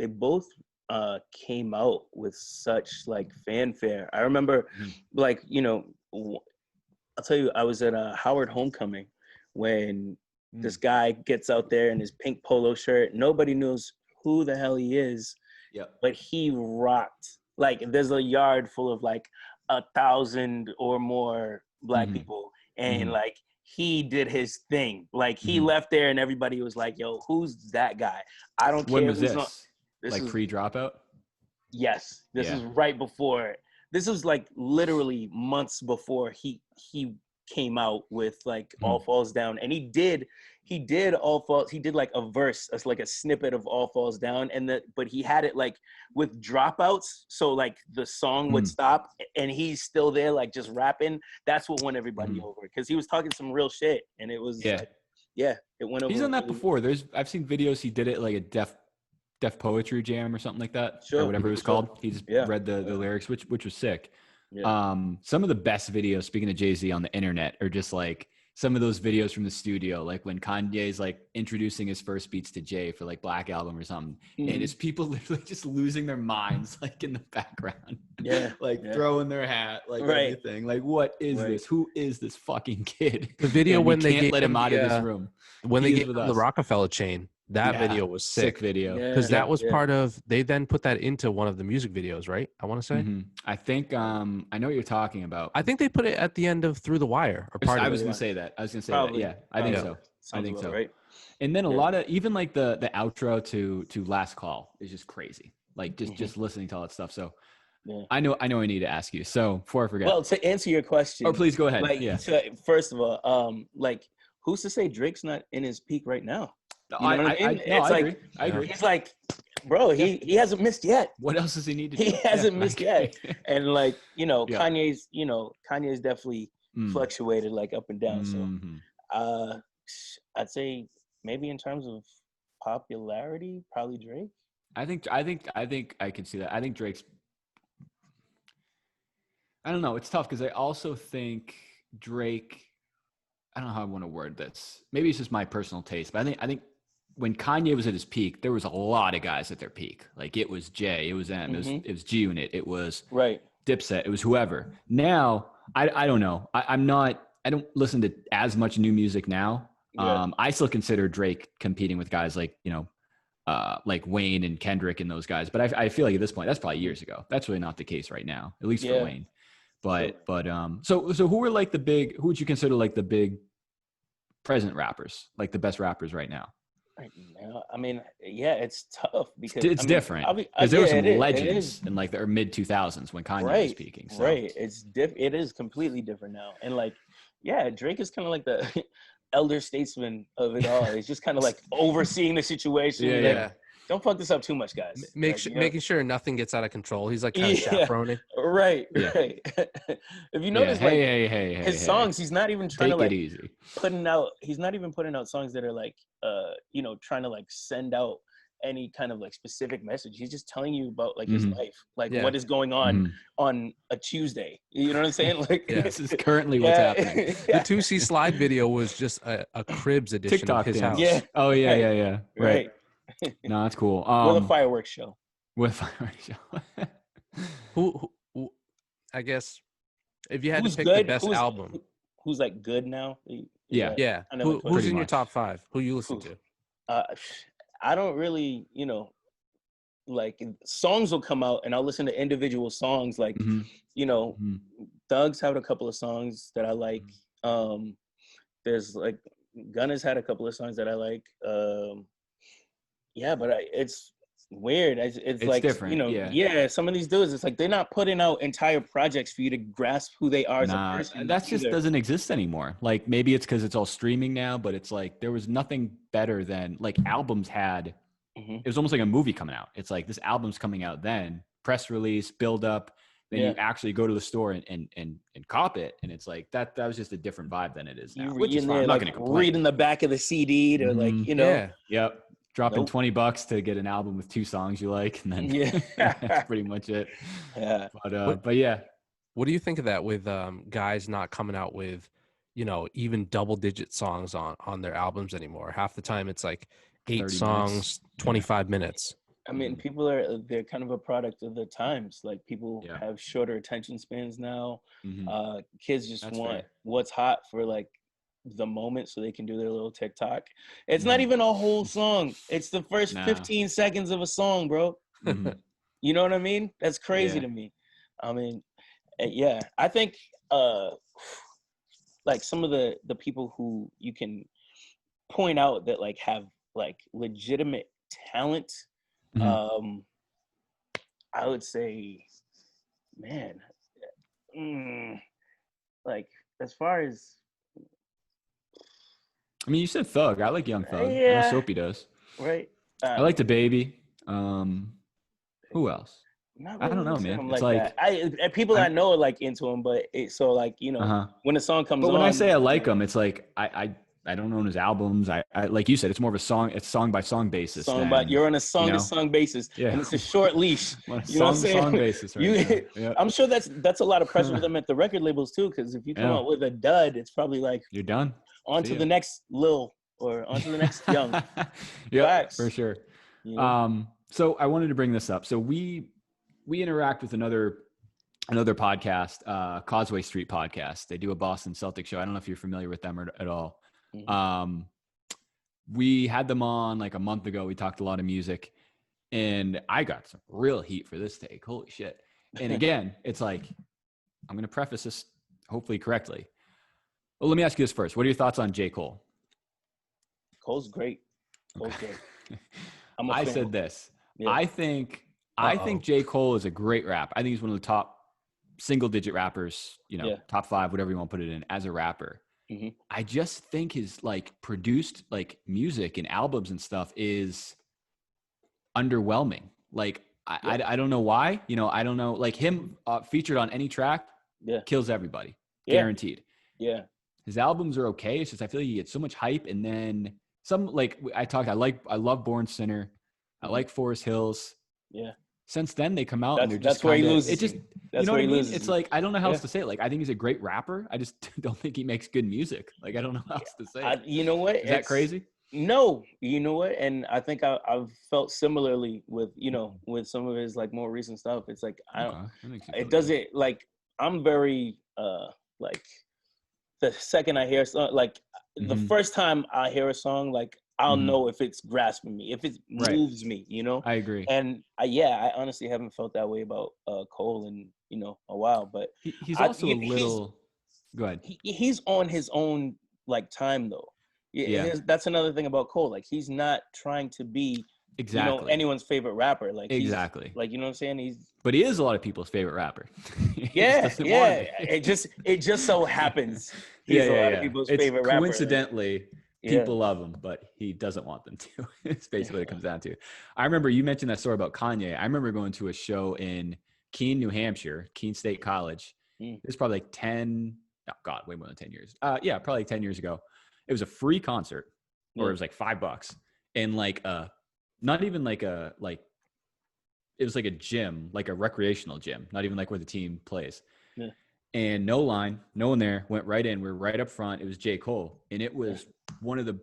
both came out with such like fanfare. I remember like, I'll tell you, I was at a Howard homecoming when this guy gets out there in his pink polo shirt. Nobody knows who the hell he is. Yeah. But he rocked. Like there's a yard full of like 1,000 or more Black people. And like he did his thing. Like he left there and everybody was like, yo, who's that guy? I don't care. When was this? This like pre-dropout? Yes. This is right before. This was like literally months before he came out with like All Falls Down. And he did All Falls. He did like a verse, like a snippet of All Falls Down. But he had it like with dropouts. So like the song would stop and he's still there, like just rapping. That's what won everybody over. Cause he was talking some real shit. And it was like, Yeah, it went over. He's done that really- before. I've seen videos. He did it like a deaf poetry jam or something like that, Sure, or whatever it was sure. called. He just Yeah, read the lyrics, which was sick. Yeah. Some of the best videos, speaking of Jay-Z on the internet, are just like some of those videos from the studio, like when Kanye's like introducing his first beats to Jay for like Black Album or something, and it's people literally just losing their minds, like in the background, Yeah, like yeah. throwing their hat, like Right. everything, like what is Right. this? Who is this fucking kid? The video And when we they can't gave let him him out of the, this room. when He they is gave with him the us. Rockefeller chain, that Yeah. video was sick. video. Yeah. Because that was yeah. part of, they then put that into one of the music videos, right? I want to say. Mhm. I think I know what you're talking about. I think they put it at the end of Through the Wire or part I of was it. going to say that. Probably. Yeah, I think Probably. so. Sounds think about so. Right. And then a Yeah. lot of even like the outro to Last Call is just crazy. Like just listening to all that stuff. So Yeah. I know I need to ask you. So before I forget. Well, to answer your question, or please go ahead. like, Yeah. first of all, like, who's to say Drake's not in his peak right now? No, You know what I mean? It's like, agree. I agree. He's like, bro, he hasn't missed yet. What else does he need to do? He hasn't Yeah, missed I yet. agree. And like, Yeah. Kanye's definitely Mm. fluctuated like up and down. Mhm. So I'd say maybe in terms of popularity, probably Drake. I think I can see that. I think Drake's. I don't know. It's tough because I also think Drake. I don't know how I want to word this. Maybe it's just my personal taste, but I think when Kanye was at his peak, there was a lot of guys at their peak. Like it was Jay, it was M, it was G Unit, it was Right. Dipset, it was whoever. Now I don't know. I don't listen to as much new music now. Yeah. I still consider Drake competing with guys like like Wayne and Kendrick and those guys. But I feel like at this point, that's probably years ago. That's really not the case right now, at least for Wayne. But so who are like who would you consider like the big present rappers, like the best rappers right now? Right now, I mean, yeah, it's tough because It's different because there were some legends in like the mid 2000s when Kanye was speaking. So. Right, it is completely different now, and like, yeah, Drake is kind of like the elder statesman of it all. He's just kind of like overseeing the situation. Yeah. Don't fuck this up too much, guys. Making sure nothing gets out of control. He's like kind of chaperoning. Right. If you notice, his songs, he's not even trying to like easy. He's not even putting out songs that are like, trying to like send out any kind of like specific message. He's just telling you about like his life, like what is going on a Tuesday. You know what I'm saying? Like this is currently what's happening. The 2C slide video was just a Cribs edition TikTok of his house. Yeah. Oh yeah. Right. No, that's cool. With a fireworks show. Who I guess if you had Who's to pick good? the best album. Who's like good now? Yeah. Who's in your top 5? Who you listen to? I don't really, like songs will come out and I'll listen to individual songs. Like, Thug's had a couple of songs that I like. There's like Gunna's had a couple of songs that I like. But it's weird. It's like different. Some of these dudes, it's like they're not putting out entire projects for you to grasp who they are as a person. That just doesn't exist anymore. Like maybe it's because it's all streaming now, but it's like there was nothing better than like albums had. It was almost like a movie coming out. It's like this album's coming out then, press release, build up, then you actually go to the store and cop it, and it's like that was just a different vibe than it is now. Which is fine. I'm not going to complain. Reading the back of the CD to Yep. Dropping $20 to get an album with 2 songs you like, and then that's pretty much it. Yeah. But yeah. What do you think of that with guys not coming out with, even double-digit songs on their albums anymore? Half the time it's like 8 songs, minutes. 25 minutes. I mean, they're kind of a product of the times. Like people have shorter attention spans now. Kids just want what's hot for like the moment so they can do their little TikTok. It's not even a whole song. It's the first 15 seconds of a song, bro. You know what I mean? That's crazy to me. I mean, I think like some of the people who you can point out that like have like legitimate talent, I would say, man, like as far as I mean, you said Thug. I like Young Thug. Yeah. I know Soapy does. Right. I like the Baby. Who else? I don't know, man. It's like people I know are like into him, but when the song comes on. But when I say I like him, it's like I I don't own his albums. I like you said, it's more of it's song by song basis. You're on a song to song basis, and it's a short leash. On a you know what I'm saying? song basis, right? Yep. I'm sure that's a lot of pressure for them at the record labels too, because if you come out with a dud, it's probably like you're done. On to the next Lil or on to the next Young. Yeah, for sure. Yeah. So I wanted to bring this up. So we interact with another podcast, Causeway Street Podcast. They do a Boston Celtics show. I don't know if you're familiar with them at all. Mm-hmm. We had them on like a month ago. We talked a lot of music, and I got some real heat for this take. Holy shit. And again, it's like, I'm going to preface this hopefully correctly. Well, let me ask you this first. What are your thoughts on J. Cole? Cole's great. I said this. Yeah. I think J. Cole is a great rap. I think he's one of the top single-digit rappers, top 5, whatever you want to put it in, as a rapper. Mm-hmm. I just think his like produced like music and albums and stuff is underwhelming. Like I don't know why. I don't know. Like him featured on any track, kills everybody, guaranteed. Yeah. His albums are okay. It's just I feel like he gets so much hype, and then some. Like I love Born Sinner. I like Forest Hills. Yeah. Since then, they come out and they're just that's where he loses. It just that's you know where what I mean? Loses. It's like I don't know how else to say it. Like I think he's a great rapper. I just don't think he makes good music. Like I don't know how else to say it. You know what? Is that crazy? No, you know what? And I think I've felt similarly with with some of his like more recent stuff. It's like it doesn't like I'm very like the second I hear something like the first time I hear a song like I'll know if it's grasping me, if it moves me, I agree. And I honestly haven't felt that way about Cole in a while. But he's also a little. Go ahead. He's on his own like time though. Yeah, that's another thing about Cole. Like he's not trying to be anyone's favorite rapper. Like exactly. Like you know what I'm saying? But he is a lot of people's favorite rapper. Yeah. It just so happens he's a lot of people's favorite rapper. Coincidentally. People love him, but he doesn't want them to. It's basically what it comes down to. I remember you mentioned that story about Kanye. I remember going to a show in Keene, New Hampshire, Keene State College. It was probably like way more than 10 years. Probably like 10 years ago. It was a free concert, or it was like $5. And like, not even like it was like a gym, like a recreational gym, not even like where the team plays. Yeah. And no line, no one there, went right in. We're right up front. It was J. Cole. And it was one of the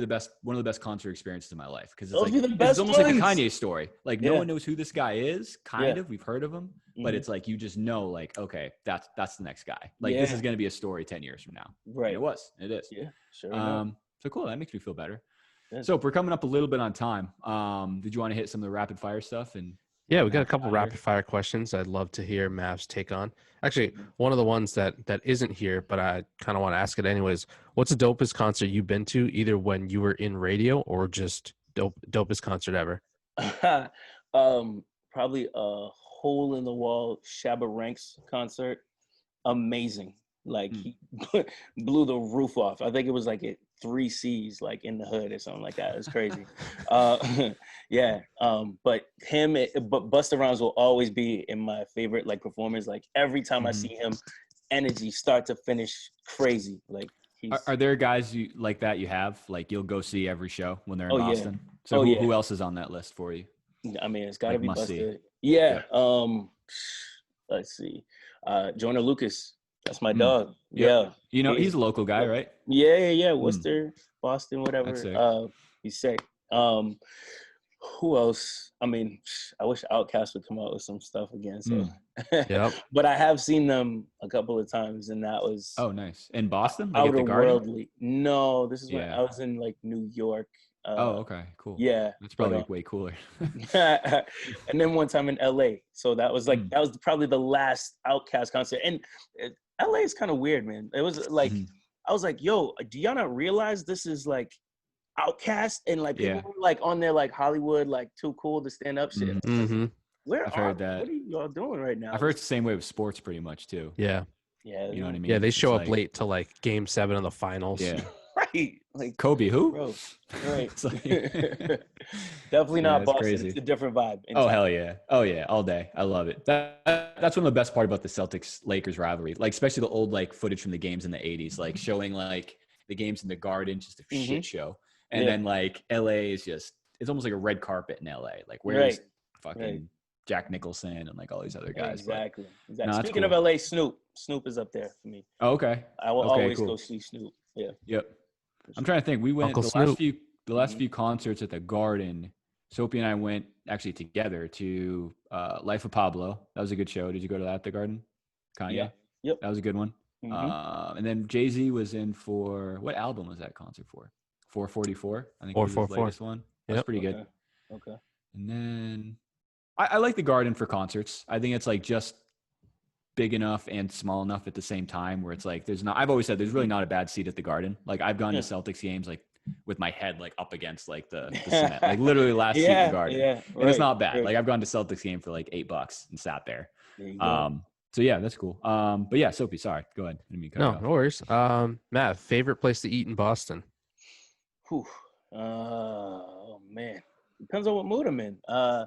best concert experiences of my life. Because it's almost like a Kanye story. Like no one knows who this guy is, kind of. We've heard of him. But it's like you just know, like, okay, that's the next guy. Like this is gonna be a story 10 years from now. Right. And it is. Yeah, sure. So cool. That makes me feel better. Yeah. So if we're coming up a little bit on time, did you want to hit some of the rapid fire stuff? And yeah, we got a couple rapid fire questions I'd love to hear Mav's take on. Actually, one of the ones that isn't here, but I kind of want to ask it anyways. What's the dopest concert you've been to, either when you were in radio or just dopest concert ever? Probably a hole in the wall Shabba Ranks concert. Amazing. Like he blew the roof off. I think it was like at 3 C's, like in the hood or something like that. It was crazy. But Busta Rhymes will always be in my favorite like performers. Like every time I see him, energy start to finish crazy. Like are there guys you like that you have like you'll go see every show when they're in Boston? So who else is on that list for you? I mean, it's got to be Busta. See. Yeah. Let's see. Joyner Lucas. That's my dog. Yeah. He's a local guy, right? Yeah. Worcester, Boston, whatever. He's sick. Who else? I mean, I wish Outkast would come out with some stuff again. So, but I have seen them a couple of times, and that was nice. In Boston, like outerworldly. No, this is when I was in like New York. Okay, cool. Yeah, that's probably way cooler. And then one time in LA, so that was like that was probably the last Outkast concert. And LA is kind of weird, man. It was like I was like, yo, do y'all not realize this is like Outkast and like people were like on their like Hollywood like too cool to stand up shit. I've heard that. What are y'all doing right now? I've heard it's the same way with sports pretty much too. Yeah, you know what I mean. Yeah, they show up late to like Game 7 of the finals. Yeah. Right, like Kobe, who? Bro, right. Definitely not Boston. Crazy. It's a different vibe. Hell yeah! All day. I love it. That's one of the best part about the Celtics Lakers rivalry. Like especially the old like footage from the games in the '80s, like showing like the game's in the Garden, just a Mhm. shit show. And Yeah. then like LA is just, it's almost like a red carpet in LA. Like where's Right. fucking Right. Jack Nicholson and like all these other guys. Exactly. No, that's Speaking cool. of LA, Snoop is up there for me. Oh, okay. I will Okay, always cool. go see Snoop. Yeah. Yep. I'm trying to think. We went Uncle the Snoop. last Mhm. few concerts at the Garden. Sophie and I went actually together to Life of Pablo. That was a good show. Did you go to that at the Garden? Kanye. Yeah. Yep. That was a good one. Mhm. And then Jay-Z was in for, what album was that concert for? 444. I think it was his 444. latest one. That was Yep. pretty good. Okay. And then I like the Garden for concerts. I think it's like just big enough and small enough at the same time where it's like there's not, I've always said there's really not a bad seat at the Garden. Like I've gone to Celtics games like with my head like up against like the cement, like literally last seat in the Garden. Yeah. And it's not bad. Right. Like I've gone to Celtics game for like $8 and sat there. There you go. So yeah, that's cool. But yeah, Sophie, sorry. Go ahead. I didn't mean to cut you No, off. no worries. Matt, favorite place to eat in Boston? Whew. Oh man, depends on what mood I'm in. Okay.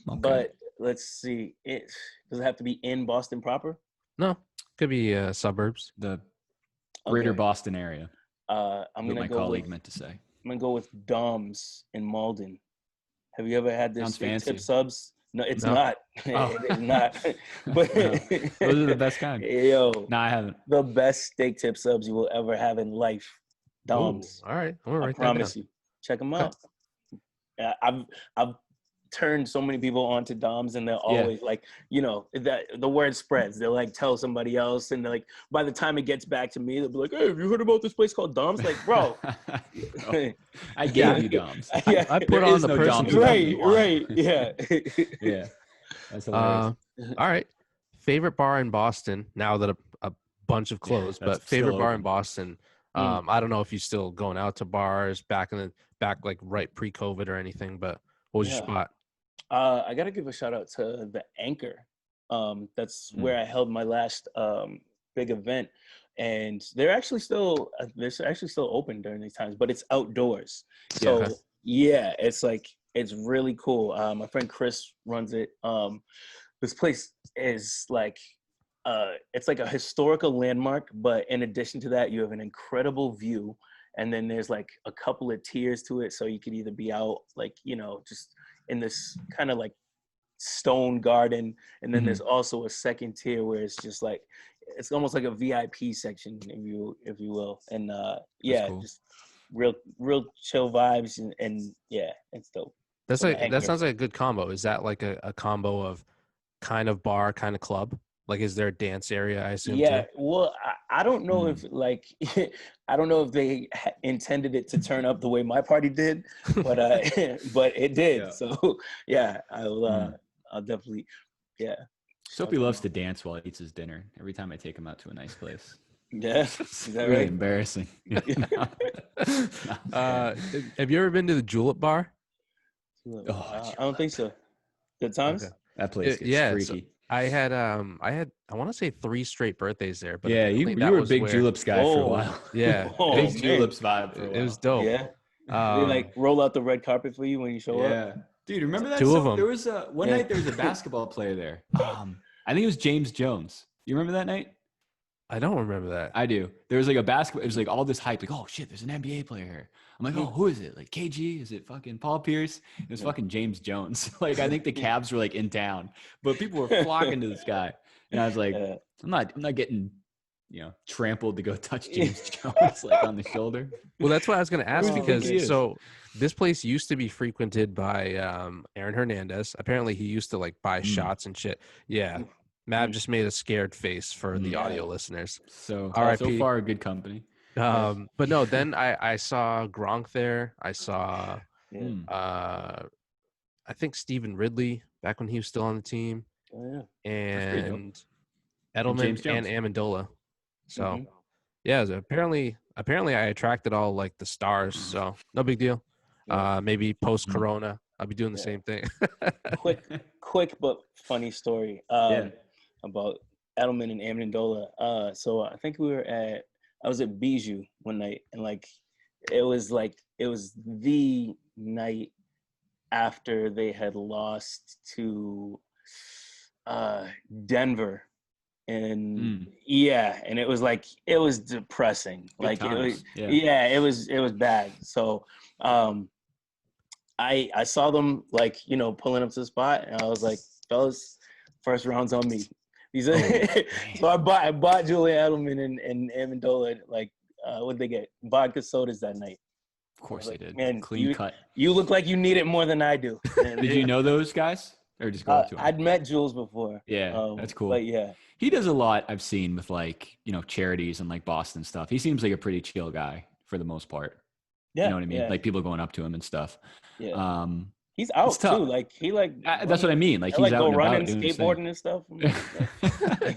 But let's see. Does it have to be in Boston proper? No, could be suburbs. The greater Okay. Boston area. I'm What gonna my go colleague with meant to say. I'm gonna go with Dom's in Malden. Have you ever had their Sounds steak fancy. tip subs? No, it's No. not. Oh. It is not. But Those are the best kind. Yo, No, I haven't. the best steak tip subs you will ever have in life. Ooh, Dom's. all right, I'm gonna I write that down. promise you. Check them Okay. out. I've turned so many people onto Doms, and they're Yeah. always like, that the word spreads. They'll like tell somebody else, and they're like, by the time it gets back to me, they'll be like, "Hey, have you heard about this place called Doms?" Like, bro, Oh, I gave you Doms. Yeah. I put There on is the no person Doms who without gave me. you right, yeah. Yeah, that's hilarious. All right, favorite bar in Boston. Now that a bunch have closed, that's but favorite still bar open. in Boston. I don't know if you're still going out to bars back like right pre-COVID or anything, but what was your Yeah. spot? I gotta give a shout out to the Anchor. That's where I held my last big event, and they're actually still open during these times, but it's outdoors. So Okay. yeah, it's really cool. My friend Chris runs it. This place is like it's like a historical landmark, but in addition to that, you have an incredible view, and then there's like a couple of tiers to it, so you could either be out like just in this kind of like stone garden, and then there's also a second tier where it's just like it's almost like a VIP section, if you will, and yeah, cool. just real chill vibes, and yeah, it's dope. That's So the like that Anchor. sounds like a good combo. Is that like a combo of kind of bar, kind of club? Like, is there a dance area? I assume Yeah, too. well, I don't know if like I don't know if they intended it to turn up the way my party did, but but it did. Yeah. So yeah, I'll definitely shout Sophie them loves out. to dance while he eats his dinner. Every time I take him out to a nice place. Yeah, It's is that really right? embarrassing. Have you ever been to the Julep Bar? Oh, I don't think so. Good times. Okay. that place gets Yeah, so freaky. I want to say 3 straight birthdays there, but Yeah, you apparently that were a was big where, juleps guy for a Oh. while. Yeah, Oh, Big man. juleps vibe for a while. it was dope. Yeah, they Um, like roll out the red carpet for you when you show up. Yeah, dude, remember that? 2 of So, them. there was one Yeah. night there was a basketball player there. I think it was James Jones. You remember that night? I don't remember that. I do. There was like a basketball. It was like all this hype. Like, oh shit, there's an NBA player here. I'm like, oh, who is it? Like KG? Is it fucking Paul Pierce? It was fucking James Jones. Like, I think the Cavs were like in town, but people were flocking to this guy, and I was like, Yeah. I'm not getting, trampled to go touch James Jones like on the shoulder. Well, that's what I was going to ask Oh, because man. so this place used to be frequented by Aaron Hernandez. Apparently, he used to like buy shots and shit. Yeah, Mav just made a scared face for the audio listeners. So R.I.P. far, good company. But no, then I saw Gronk there. I saw Yeah. I think Stephen Ridley back when he was still on the team, Oh, yeah. pretty dope. and Edelman James and Jones. Amendola. So Mhm. yeah, so apparently I attracted all like the stars. So no big deal. Yeah. Maybe post Corona, I'll be doing the same thing. quick but funny story about Edelman and Amendola. So I think I was at Bijou one night, and it was the night after they had lost to Denver and yeah, and it was depressing. Good Like it times. was, Yeah. yeah, it was bad. So I saw them like, you know, pulling up to the spot, and I was like, fellas, first round's on me. These are so I bought Julian Edelman and Amendola, like what'd they get? Vodka sodas that night. Of course Like, they did. man, Clean cut. You look like you need it more than I do. And Did you know those guys or just go up to them? I'd met Jules before. Yeah, that's cool. But yeah, he does a lot I've seen with like, you know, charities and like Boston stuff. He seems like a pretty chill guy for the most part. yeah, You know what I mean? Yeah. Like people going up to him and stuff. Yeah. He's out tough. too. Like he that's what I mean. Like I he's like out go and running, about doing his thing. skateboarding and stuff.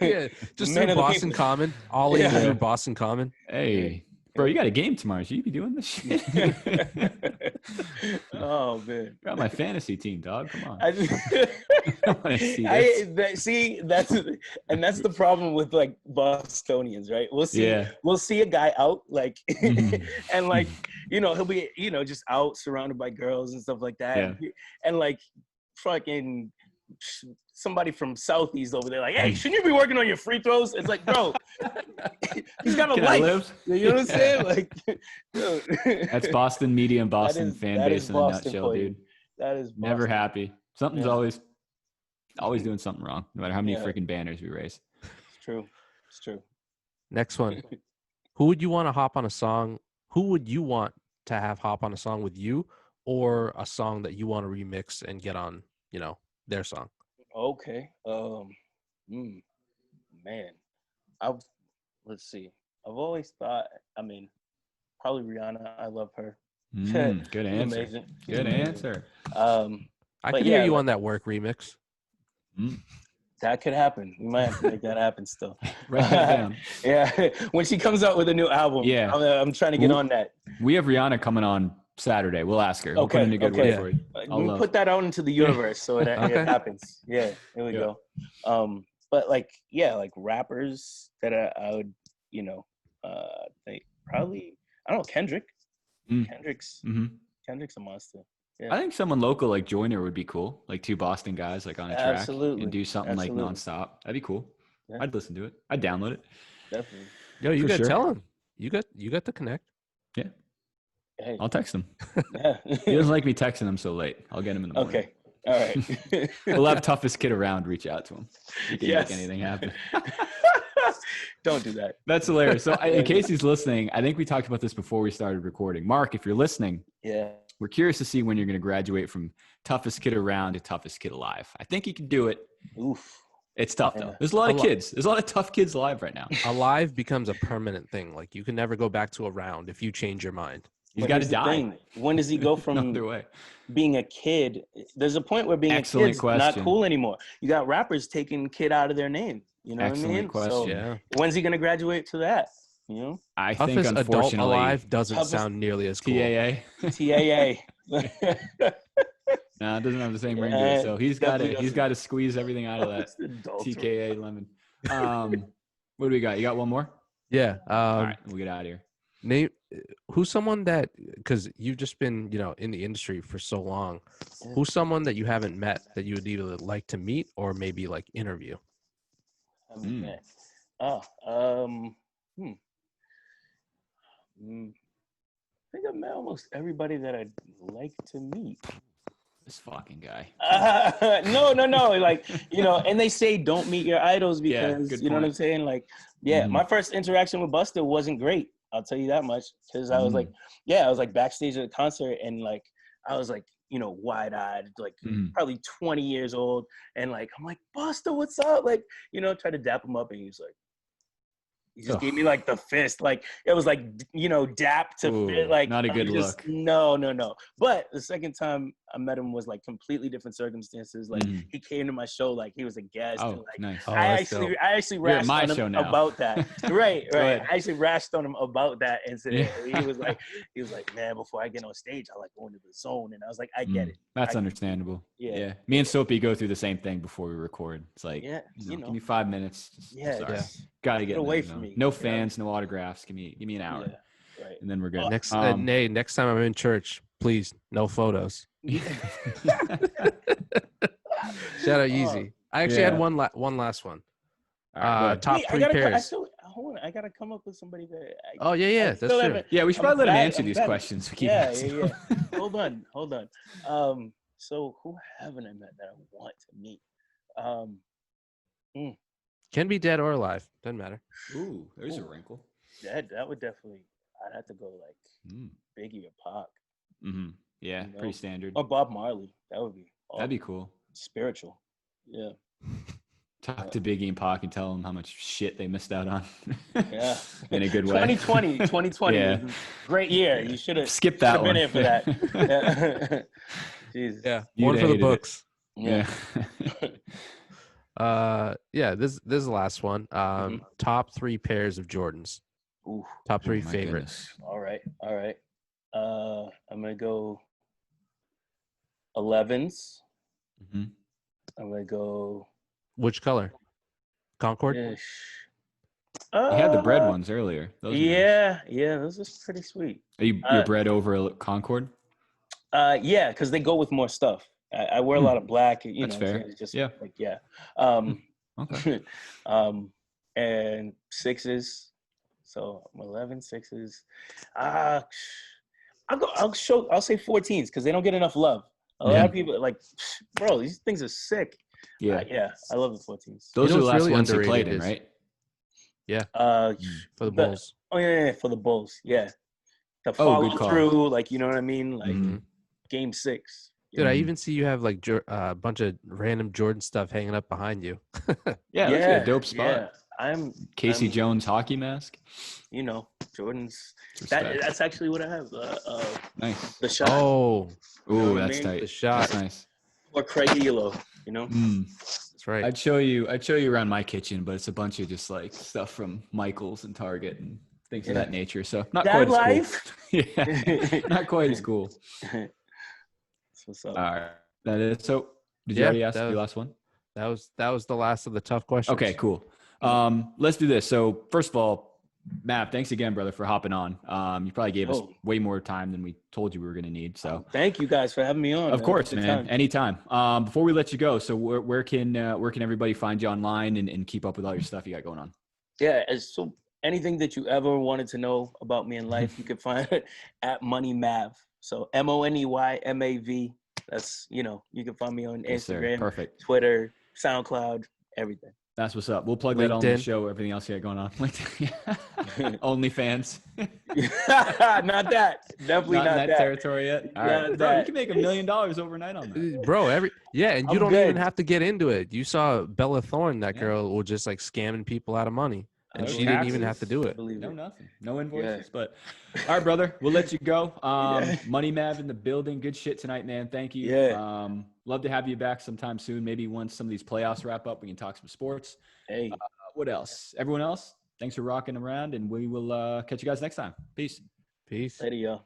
Yeah, just Man through of the Boston people. Common, all in Yeah. through Boston Common. Hey, bro, you got a game tomorrow. Should you be doing this shit? Oh man. You're on my fantasy team, dog. Come on. I just, I wanna see this. that's the problem with like Bostonians, right? Yeah. We'll see a guy out like Mhm. and like, you know, he'll be, you know, just out surrounded by girls and stuff like that. Yeah. And like fucking somebody from Southeast over there, like, hey, shouldn't you be working on your free throws? It's like, bro, he's got a Can I life. live? You know what I'm saying? Like, dude. That's Boston media and Boston fan that base is in a Boston nutshell, for you. dude. That is Never Boston. happy. Something's Yeah. always doing something wrong, no matter how many Yeah. freaking banners we raise. It's true. It's true. Next one. Who would you want to hop on a song? Who would you want to have hop on a song with you, or a song that you want to remix and get on, you know, their song? Okay. Man, let's see. I've always thought, I mean, probably Rihanna. I love her. Good She's answer. amazing. She's Good amazing. answer. I But could hear yeah, you like- on that Work remix. That could happen. We might have to make that happen still. Write that down. Yeah, when she comes out with a new album. Yeah. I'm trying to get on that. We have Rihanna coming on Saturday. We'll ask her. We'll put Okay, in a good okay. word for you. I'll We love. put that out into the universe so it Okay. happens. Yeah, here we Yeah. go. But like, yeah, like rappers that I would, you know, think probably, I don't know, Kendrick. Kendrick's a monster. Yeah. I think someone local like Joyner would be cool. Like two Boston guys like on a track Absolutely. and do something Absolutely. like nonstop. That'd be cool. Yeah. I'd listen to it. I'd download it. Definitely. Yo, you For got to sure. tell him. You got to connect. Yeah. Hey. I'll text him. Yeah. He doesn't like me texting him so late. I'll get him in the morning. Okay. All right. We'll have toughest kid around reach out to him. He can Yes. make anything happen. Don't do that. That's hilarious. So in case he's listening, I think we talked about this before we started recording. Mark, if you're listening, Yeah. we're curious to see when you're going to graduate from toughest kid around to toughest kid alive. I think you can do it. Oof. It's tough Yeah. though. There's a lot of A lot. kids. There's a lot of tough kids alive right now. Alive becomes a permanent thing. Like you can never go back to a round if you change your mind. He's But got to here's the die. thing. When does he go No from other way. being a kid? There's a point where being Excellent a kid's not question. cool anymore. You got rappers taking kid out of their name. You know Excellent what I mean? question. So Yeah. when's he gonna graduate to that? You know? I think Toughest adult unfortunately, alive doesn't Toughest- sound nearly as cool. TAA. TAA. No, it doesn't have the same ring to Yeah, it. So he's got definitely to doesn't. got to squeeze everything out of that It's adult. TKA lemon. What do we got? You got one more? Yeah. All right, we'll get out of here. Name who's someone that, because you've just been, you know, in the industry for so long. Yeah. Who's someone that you haven't met that you would either like to meet or maybe like interview? Okay. I think I've met almost everybody that I'd like to meet. This fucking guy. No. Like, you know, and they say don't meet your idols Yeah, because, good you know what I'm point. saying? Like, yeah, Mhm. my first interaction with Busta wasn't great. I'll tell you that much. Because I was Mm. like, backstage at a concert and like, I was like, you know, wide-eyed, like Mhm. probably 20 years old. And like, I'm like, Busta, what's up? Like, you know, try to dap him up and he was like, he just gave me like the fist. Like it was like, you know, dap to Ooh, fit. Like not a I'm good just- look. No. But the second time I met him was like completely different circumstances. Like Mhm. he came to my show like he was a guest. Oh, and, like, nice. Oh, I that's dope. actually You're at rashed my on show him now. about that. Right. Go ahead. I actually rashed on him about that incident. Yeah. He was like, man, before I get on stage, I like go into the zone. And I was like, I get it. That's I- understandable. Yeah. Me and Soapy go through the same thing before we record. It's like, Yeah, you you know, know. give me 5 minutes. Just, Yeah, sorry. just Gotta get get in away the from zone. me, No you know? fans, no autographs. Give me an hour, Yeah, right. and then we're good. Next Um, Nay, next time I'm in church, please, no photos. Shout out Yeezy. I actually Yeah. had one last one. All right, go ahead. Top Wait, three pairs. hold on. I gotta come up with somebody that. Oh yeah, I that's still true. haven't- Yeah, we should I'm probably let him bad- answer I'm these bad. questions. We keep Yeah. asking. Hold on. So who haven't I met that I want to meet? Can be dead or alive. Doesn't matter. Ooh, there's a Ooh. wrinkle. That would definitely. I'd have to go like Mm. Biggie or Pac. Mm-hmm. Yeah, You know? pretty standard. Or Bob Marley. That would be. That'd be cool. Spiritual. Yeah. Talk to Biggie and Pac and tell them how much shit they missed out on. Yeah. In a good way. 2020 Yeah. was a great year. You should have Skip that been one. here for that. Yeah. Jesus. Yeah, You'd one have for the hated it. books. Yeah. Yeah. This is the last one. Mhm. Top 3 pairs of Jordans. Ooh. Top 3 Oh my favorites. goodness. All right. I'm gonna go 11s. Mhm. I'm gonna go Which color? Concord. ish. You had the bread ones earlier. Those are nice. Yeah, those are pretty sweet. Are you're bread over a Concord? Yeah, because they go with more stuff. I wear a lot of black. You That's know, fair. it's just Yeah. like yeah. Okay. And 6s. So 11 6s. I'll say 14s because they don't get enough love. A lot of people are like, bro, these things are sick. Yeah. Yeah, I love the 14s. Those You are know the what's last really ones he underrated played in, is- right? Yeah, for the the- Bulls. Oh yeah, for the Bulls. Yeah, the Oh, follow good call. through, like you know what I mean, like Mhm. Game 6. Dude, I Mhm. even see you have like a bunch of random Jordan stuff hanging up behind you. Yeah, that's a dope spot. Yeah, Casey I'm- Jones hockey mask. You know, Jordan's. Respect. That's actually what I have. Nice. The shot Oh, know Ooh, what I that's mean? tight. the shot. That's nice. or Craig Elo. You know. That's right. I'd show you around my kitchen, but it's a bunch of just like stuff from Michael's and Target and things of that nature. So not That quite life. as cool. Yeah, not quite as cool. That's what's up. All right, that is. So did you Yeah, already ask that the was- last one? That was the last of the tough questions. Okay, cool. Let's do this. So first of all, Mav, thanks again, brother, for hopping on. You probably gave us Oh. way more time than we told you we were going to need. So Thank you guys for having me on. of man. course, Good man, time. anytime. Before we let you go, so where can everybody find you online and keep up with all your stuff you got going on? Yeah, so anything that you ever wanted to know about me in life, you can find it at Money Mav. So MoneyMav. That's you can find me on Yes, sir. Instagram, Perfect. Twitter, SoundCloud, everything. That's what's up. We'll plug that on the LinkedIn. show. Everything else you got going on. OnlyFans. Not that. Definitely Not not, in that that. territory yet. All right, Not bro. You that. can make $1 million overnight on that. Bro, and you I'm don't even good. have to get into it. You saw Bella Thorne, that Yeah. girl was just like scamming people out of money, and No she didn't even have to taxes. do it. Believe No, it. nothing. No invoices. But all right, brother. We'll let you go. Yeah. Money Mav in the building. Good shit tonight, man. Thank you. Yeah. Love to have you back sometime soon. Maybe once some of these playoffs wrap up, we can talk some sports. Hey, What else? Everyone else, thanks for rocking around, and we will catch you guys next time. Peace. Peace. later, y'all.